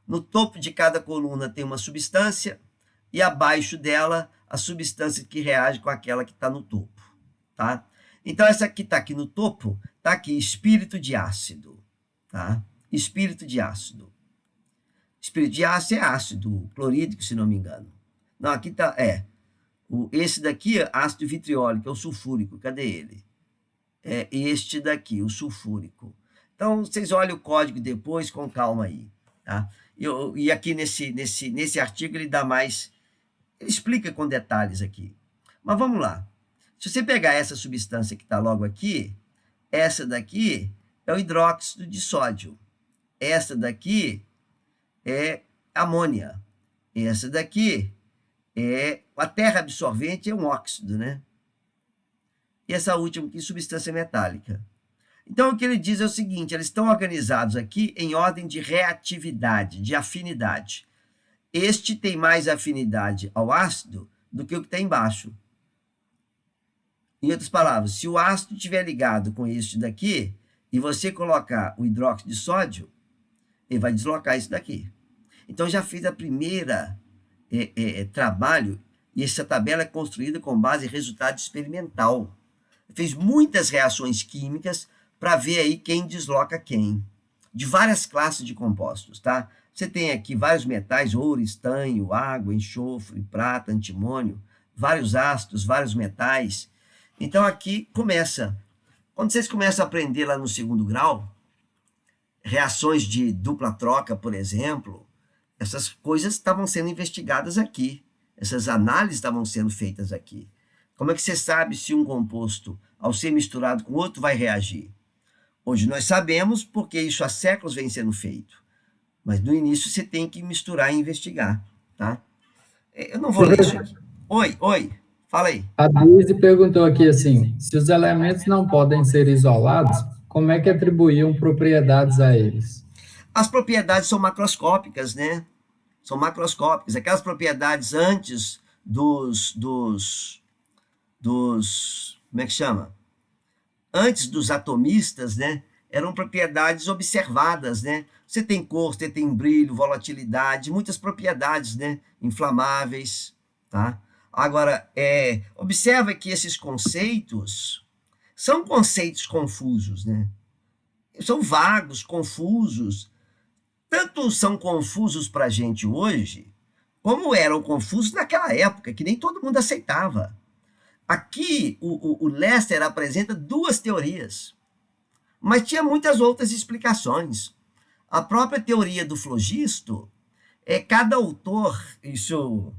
no topo de cada coluna tem uma substância, e abaixo dela a substância que reage com aquela que está no topo. Tá? Então, essa que está aqui no topo, está aqui, espírito de ácido. Tá? Espírito de ácido. Espírito de ácido é ácido clorídrico, se não me engano. Não, aqui está, esse daqui é ácido vitriólico, é o sulfúrico, cadê ele? É este daqui, o sulfúrico. Então, vocês olhem o código depois, com calma aí. Tá? E aqui nesse artigo ele dá mais, ele explica com detalhes aqui. Mas vamos lá. Se você pegar essa substância que está logo aqui, essa daqui é o hidróxido de sódio. Essa daqui é amônia. Essa daqui a terra absorvente é um óxido, né? E essa última aqui, substância metálica. Então, o que ele diz é o seguinte, eles estão organizados aqui em ordem de reatividade, de afinidade. Este tem mais afinidade ao ácido do que o que está embaixo. Em outras palavras, se o ácido estiver ligado com este daqui, e você colocar o hidróxido de sódio, ele vai deslocar isso daqui. Então, já fiz a primeira trabalho, e essa tabela é construída com base em resultado experimental. Fez muitas reações químicas para ver aí quem desloca quem, de várias classes de compostos, tá? Você tem aqui vários metais, ouro, estanho, água, enxofre, prata, antimônio, vários ácidos, vários metais. Então, aqui começa. Quando vocês começam a aprender lá no segundo grau, reações de dupla troca, por exemplo, essas coisas estavam sendo investigadas aqui. Essas análises estavam sendo feitas aqui. Como é que você sabe se um composto, ao ser misturado com outro, vai reagir? Hoje nós sabemos porque isso há séculos vem sendo feito. Mas no início você tem que misturar e investigar, tá? Eu não vou ler isso aqui. Oi, fala aí. A Daisy perguntou aqui assim, se os elementos não podem ser isolados, como é que atribuíam propriedades a eles? As propriedades são macroscópicas, né? São macroscópicas. Aquelas propriedades antes como é que chama? Antes dos atomistas, né? Eram propriedades observadas, né? Você tem cor, você tem brilho, volatilidade, muitas propriedades, né? Inflamáveis, tá? Agora, observa que esses conceitos são conceitos confusos, né? São vagos, confusos. Tanto são confusos para a gente hoje, como eram confusos naquela época, que nem todo mundo aceitava. Aqui, o Lester apresenta duas teorias, mas tinha muitas outras explicações. A própria teoria do flogisto, cada autor, isso eu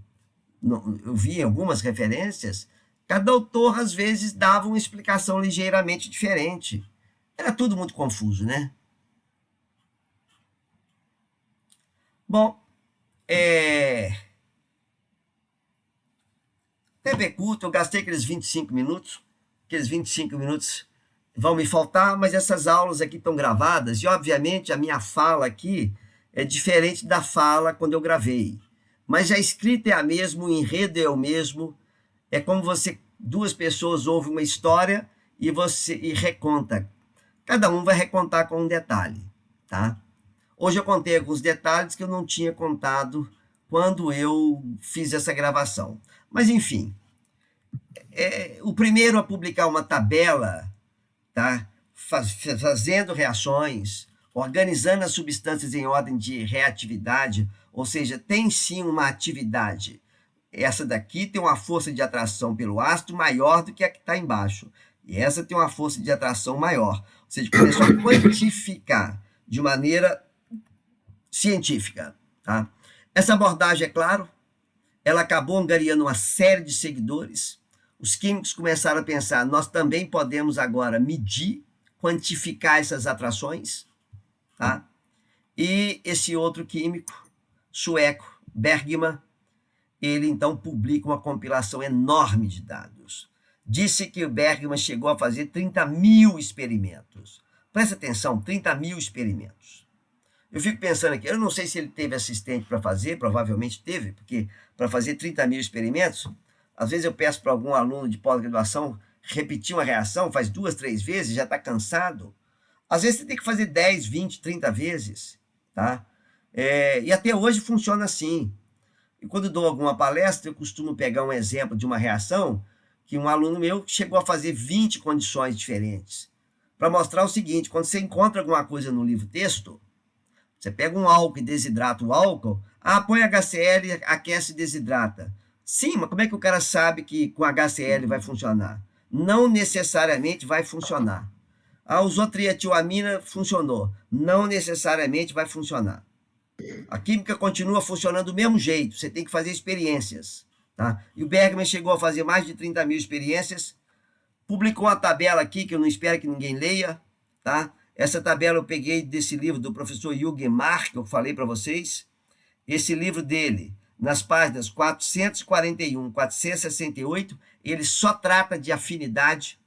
vi em algumas referências, cada autor, às vezes, dava uma explicação ligeiramente diferente. Era tudo muito confuso, né? Bom, TV curto, eu gastei aqueles 25 minutos, aqueles 25 minutos vão me faltar, mas essas aulas aqui estão gravadas, e obviamente a minha fala aqui é diferente da fala quando eu gravei. Mas a escrita é a mesma, o enredo é o mesmo, é como duas pessoas ouvem uma história e reconta. Cada um vai recontar com um detalhe, tá? Hoje eu contei alguns detalhes que eu não tinha contado quando eu fiz essa gravação. Mas, enfim, o primeiro a publicar uma tabela, tá? Fazendo reações, organizando as substâncias em ordem de reatividade, ou seja, tem sim uma atividade. Essa daqui tem uma força de atração pelo ácido maior do que a que está embaixo. E essa tem uma força de atração maior. Ou seja, começou a quantificar de maneira científica. Tá? Essa abordagem, é claro, ela acabou angariando uma série de seguidores. Os químicos começaram a pensar, nós também podemos agora medir, quantificar essas atrações. Tá? E esse outro químico, sueco, Bergman, ele então publica uma compilação enorme de dados. Disse que o Bergman chegou a fazer 30 mil experimentos. Presta atenção, 30 mil experimentos. Eu fico pensando aqui, eu não sei se ele teve assistente para fazer, provavelmente teve, porque para fazer 30 mil experimentos, às vezes eu peço para algum aluno de pós-graduação repetir uma reação, faz 2, 3 vezes, já está cansado. Às vezes você tem que fazer 10, 20, 30 vezes. Tá? E até hoje funciona assim. E quando dou alguma palestra, eu costumo pegar um exemplo de uma reação que um aluno meu chegou a fazer 20 condições diferentes. Para mostrar o seguinte, quando você encontra alguma coisa no livro-texto, você pega um álcool e desidrata o álcool, põe HCl, aquece e desidrata. Sim, mas como é que o cara sabe que com HCl vai funcionar? Não necessariamente vai funcionar. Usou trietilamina, funcionou. Não necessariamente vai funcionar. A química continua funcionando do mesmo jeito, você tem que fazer experiências. Tá? E o Bergman chegou a fazer mais de 30 mil experiências, publicou uma tabela aqui que eu não espero que ninguém leia. Tá? Essa tabela eu peguei desse livro do professor Jürgen Mark, que eu falei para vocês. Esse livro dele, nas páginas 441, 468, ele só trata de afinidade.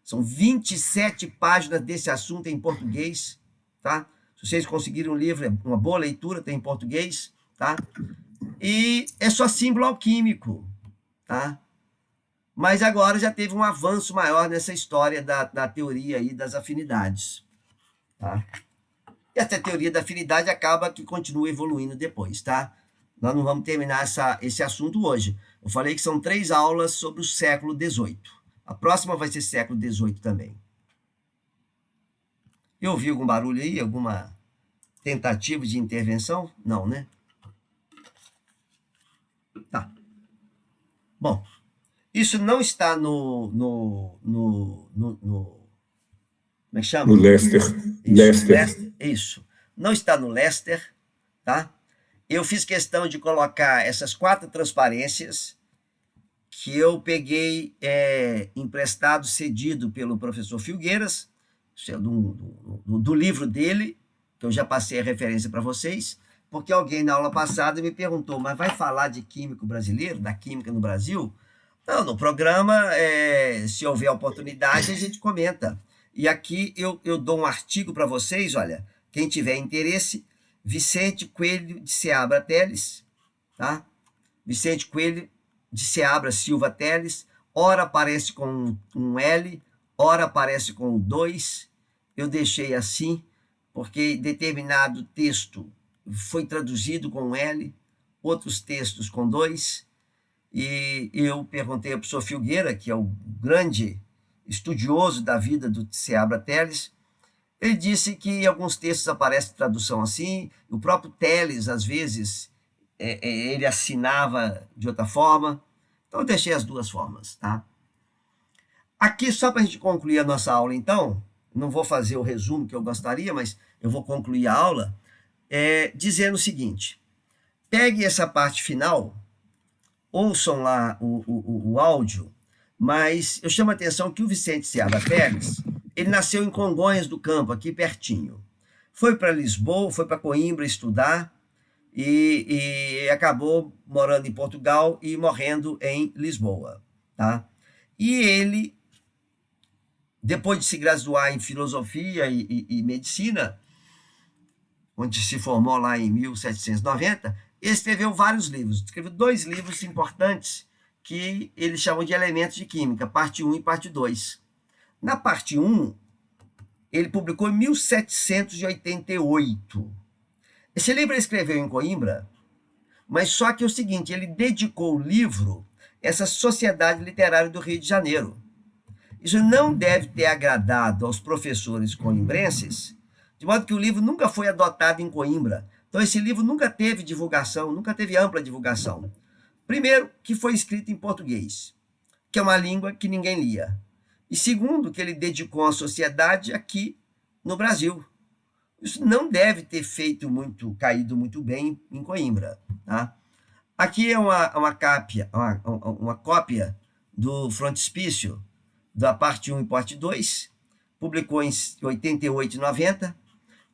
São 27 páginas desse assunto em português. Tá? Se vocês conseguirem um livro, é uma boa leitura, tem em português. Tá? E é só símbolo alquímico. Tá? Mas agora já teve um avanço maior nessa história da teoria aí das afinidades. Tá? E essa teoria da afinidade acaba que continua evoluindo depois, tá? Nós não vamos terminar esse assunto hoje. Eu falei que são 3 aulas sobre o século XVIII. A próxima vai ser século XVIII também. Eu ouvi algum barulho aí? Alguma tentativa de intervenção? Não, né? Tá. Bom, isso não está no como é que chama? No Lester. Lester. Isso. Não está no Lester, tá? Eu fiz questão de colocar essas 4 transparências que eu peguei emprestado, cedido pelo professor Filgueiras, do livro dele, que eu já passei a referência para vocês, porque alguém na aula passada me perguntou, mas vai falar de químico brasileiro, da química no Brasil? Não, no programa, se houver oportunidade, a gente comenta. E aqui eu dou um artigo para vocês, olha, quem tiver interesse, Vicente Coelho de Seabra Teles, tá? Vicente Coelho de Seabra Silva Teles, ora aparece com um L, ora aparece com 2. Eu deixei assim, porque determinado texto foi traduzido com L, outros textos com 2, e eu perguntei ao professor Filgueira, que é o grande estudioso da vida do Seabra Teles. Ele disse que em alguns textos aparece tradução assim, o próprio Teles, às vezes, ele assinava de outra forma. Então, eu deixei as duas formas, tá? Aqui, só para a gente concluir a nossa aula, então, não vou fazer o resumo que eu gostaria, mas eu vou concluir a aula dizendo o seguinte: pegue essa parte final, ouçam lá o áudio, mas eu chamo a atenção que o Vicente Seabra Teles, ele nasceu em Congonhas do Campo, aqui pertinho. Foi para Lisboa, foi para Coimbra estudar e acabou morando em Portugal e morrendo em Lisboa, tá? E ele, depois de se graduar em filosofia e medicina, onde se formou lá em 1790, ele escreveu vários livros. Escreveu 2 livros importantes que ele chamou de Elementos de Química, parte 1 e parte 2. Na parte 1, ele publicou em 1788. Esse livro ele escreveu em Coimbra, mas só que é o seguinte, ele dedicou o livro a essa Sociedade Literária do Rio de Janeiro. Isso não deve ter agradado aos professores coimbrenses, de modo que o livro nunca foi adotado em Coimbra. Então, esse livro nunca teve divulgação, nunca teve ampla divulgação. Primeiro, que foi escrito em português, que é uma língua que ninguém lia. E segundo, que ele dedicou à sociedade aqui no Brasil. Isso não deve ter caído muito bem em Coimbra, tá? Aqui é uma cópia do frontispício da parte 1 e parte 2, publicou em 88 e 90.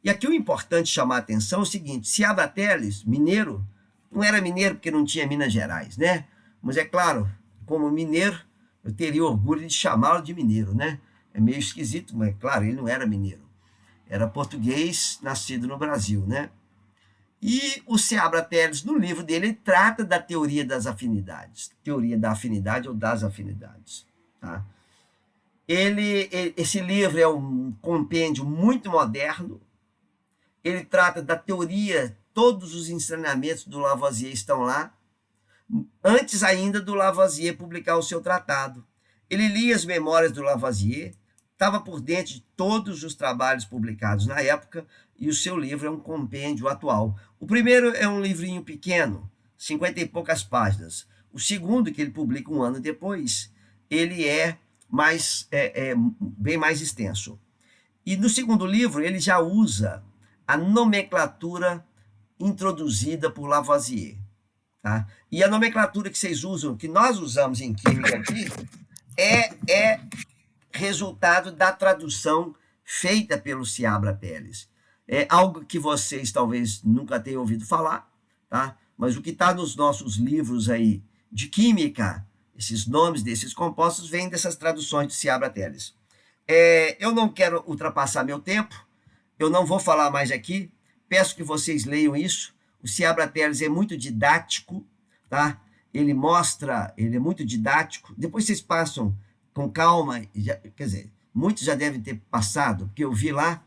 E aqui o importante chamar a atenção é o seguinte: Seabra Teles, mineiro, não era mineiro porque não tinha Minas Gerais, né? Mas é claro, como mineiro, eu teria orgulho de chamá-lo de mineiro, né? É meio esquisito, mas claro, ele não era mineiro. Era português, nascido no Brasil, né? E o Seabra Teles, no livro dele, ele trata da teoria das afinidades. Teoria da afinidade ou das afinidades, tá? Esse livro é um compêndio muito moderno. Ele trata da teoria, todos os ensinamentos do Lavoisier estão lá, antes ainda do Lavoisier publicar o seu tratado. Ele lia as memórias do Lavoisier, estava por dentro de todos os trabalhos publicados na época, e o seu livro é um compêndio atual. O primeiro é um livrinho pequeno, 50 e poucas páginas. O segundo, que ele publica um ano depois, ele é bem mais extenso. E no segundo livro, ele já usa a nomenclatura introduzida por Lavoisier, tá? E a nomenclatura que vocês usam, que nós usamos em química aqui, é resultado da tradução feita pelo Seabra Teles. É algo que vocês talvez nunca tenham ouvido falar, tá? Mas o que está nos nossos livros aí de química, esses nomes desses compostos, vêm dessas traduções de Seabra Teles. Eu não quero ultrapassar meu tempo, eu não vou falar mais aqui, peço que vocês leiam isso. O Seabra Teles é muito didático, tá? Ele é muito didático. Depois vocês passam com calma, quer dizer, muitos já devem ter passado, porque eu vi lá,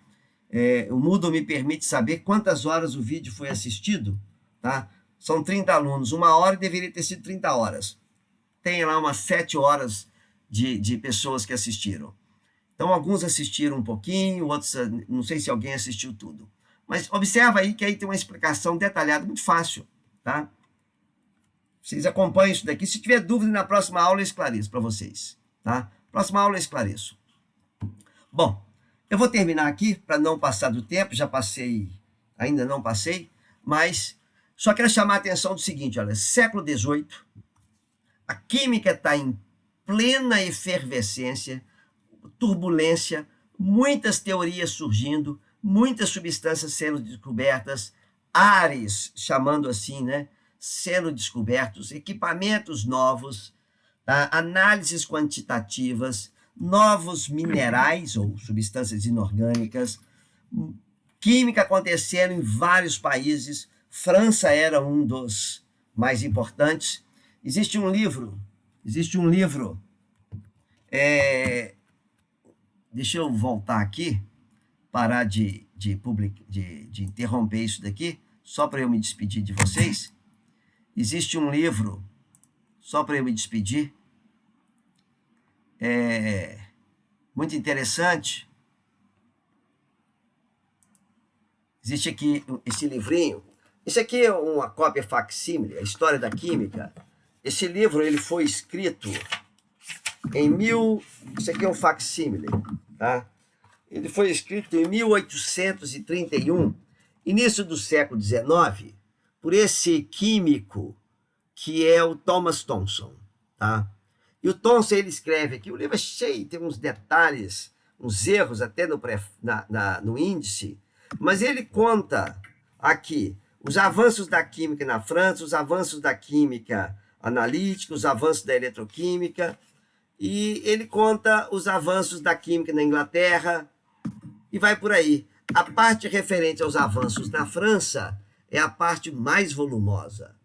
o Moodle me permite saber quantas horas o vídeo foi assistido, tá? São 30 alunos, 1 hora deveria ter sido 30 horas. Tem lá umas 7 horas de pessoas que assistiram. Então, alguns assistiram um pouquinho, outros, não sei se alguém assistiu tudo. Mas observa aí que aí tem uma explicação detalhada, muito fácil, tá? Vocês acompanham isso daqui. Se tiver dúvida, na próxima aula eu esclareço para vocês, tá? Próxima aula eu esclareço. Bom, eu vou terminar aqui para não passar do tempo, já passei, ainda não passei, mas só quero chamar a atenção do seguinte, olha, século XVIII, a química está em plena efervescência, turbulência, muitas teorias surgindo, muitas substâncias sendo descobertas, ares, chamando assim, né, sendo descobertos, equipamentos novos, tá? Análises quantitativas, novos minerais ou substâncias inorgânicas, química acontecendo em vários países. França era um dos mais importantes. Existe um livro, deixa eu voltar aqui, parar de interromper isso daqui, só para eu me despedir de vocês. Existe um livro, só para eu me despedir, muito interessante. Existe aqui esse livrinho. Isso aqui é uma cópia facsímile, a História da Química. Esse livro ele foi escrito Isso aqui é um facsímile, tá? Ele foi escrito em 1831, início do século XIX, por esse químico que é o Thomas Thomson, tá? E o Thomson, ele escreve aqui, o livro é cheio, tem uns detalhes, uns erros até no índice, mas ele conta aqui os avanços da química na França, os avanços da química analítica, os avanços da eletroquímica, e ele conta os avanços da química na Inglaterra, e vai por aí. A parte referente aos avanços na França é a parte mais volumosa.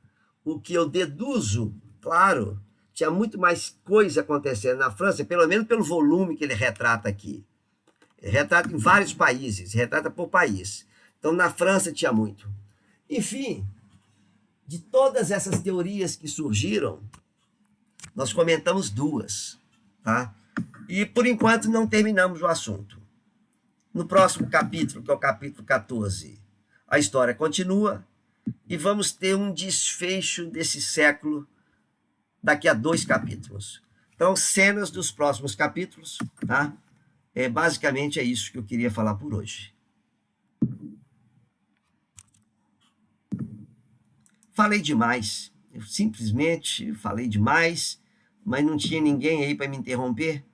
O que eu deduzo, claro, tinha muito mais coisa acontecendo na França, pelo menos pelo volume que ele retrata aqui. Ele retrata em vários países, retrata por país. Então, na França tinha muito. Enfim, de todas essas teorias que surgiram, nós comentamos duas, tá? E, por enquanto, não terminamos o assunto. No próximo capítulo, que é o capítulo 14, a história continua e vamos ter um desfecho desse século daqui a 2 capítulos. Então, cenas dos próximos capítulos, tá? Basicamente é isso que eu queria falar por hoje. Falei demais, eu simplesmente falei demais, mas não tinha ninguém aí para me interromper.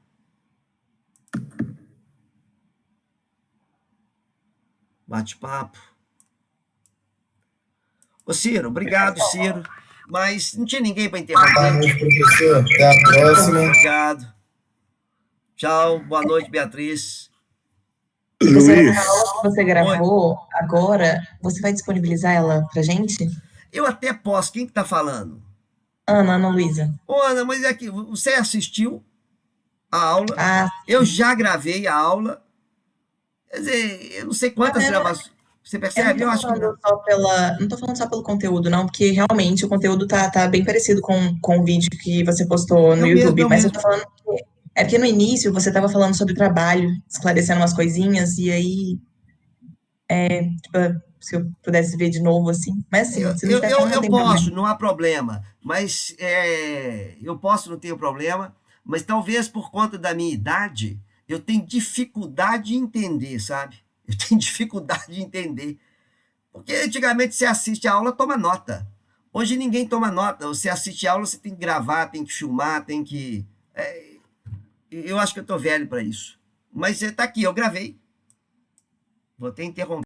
Bate-papo. Ô, Ciro, obrigado, Ciro. Mas não tinha ninguém para interromper. Boa noite, professor. Até a próxima. Obrigado. Tchau, boa noite, Beatriz. Luiz, A aula que você gravou agora, você vai disponibilizar ela pra gente? Eu até posso. Quem que tá falando? Ana Luísa. Ô, Ana, mas é que você assistiu a aula? Ah, Eu já gravei a aula. Quer dizer, eu não sei quantas gravações. Você eu percebe? Eu não acho tô que não. não tô falando só pelo conteúdo, não, porque realmente o conteúdo tá bem parecido com o vídeo que você postou no YouTube, mas eu tô falando que é porque no início você tava falando sobre trabalho, esclarecendo umas coisinhas, e aí, tipo, se eu pudesse ver de novo, assim, mas assim, se não tiver como, não Eu tem posso, problema. não há problema. Mas eu posso, não tenho problema. Mas talvez por conta da minha idade, eu tenho dificuldade de entender, sabe? Eu tenho dificuldade de entender. Porque antigamente você assiste a aula, toma nota. Hoje ninguém toma nota. Você assiste a aula, você tem que gravar, tem que filmar, tem que... eu acho que eu estou velho para isso. Mas está aqui, eu gravei. Vou até interromper.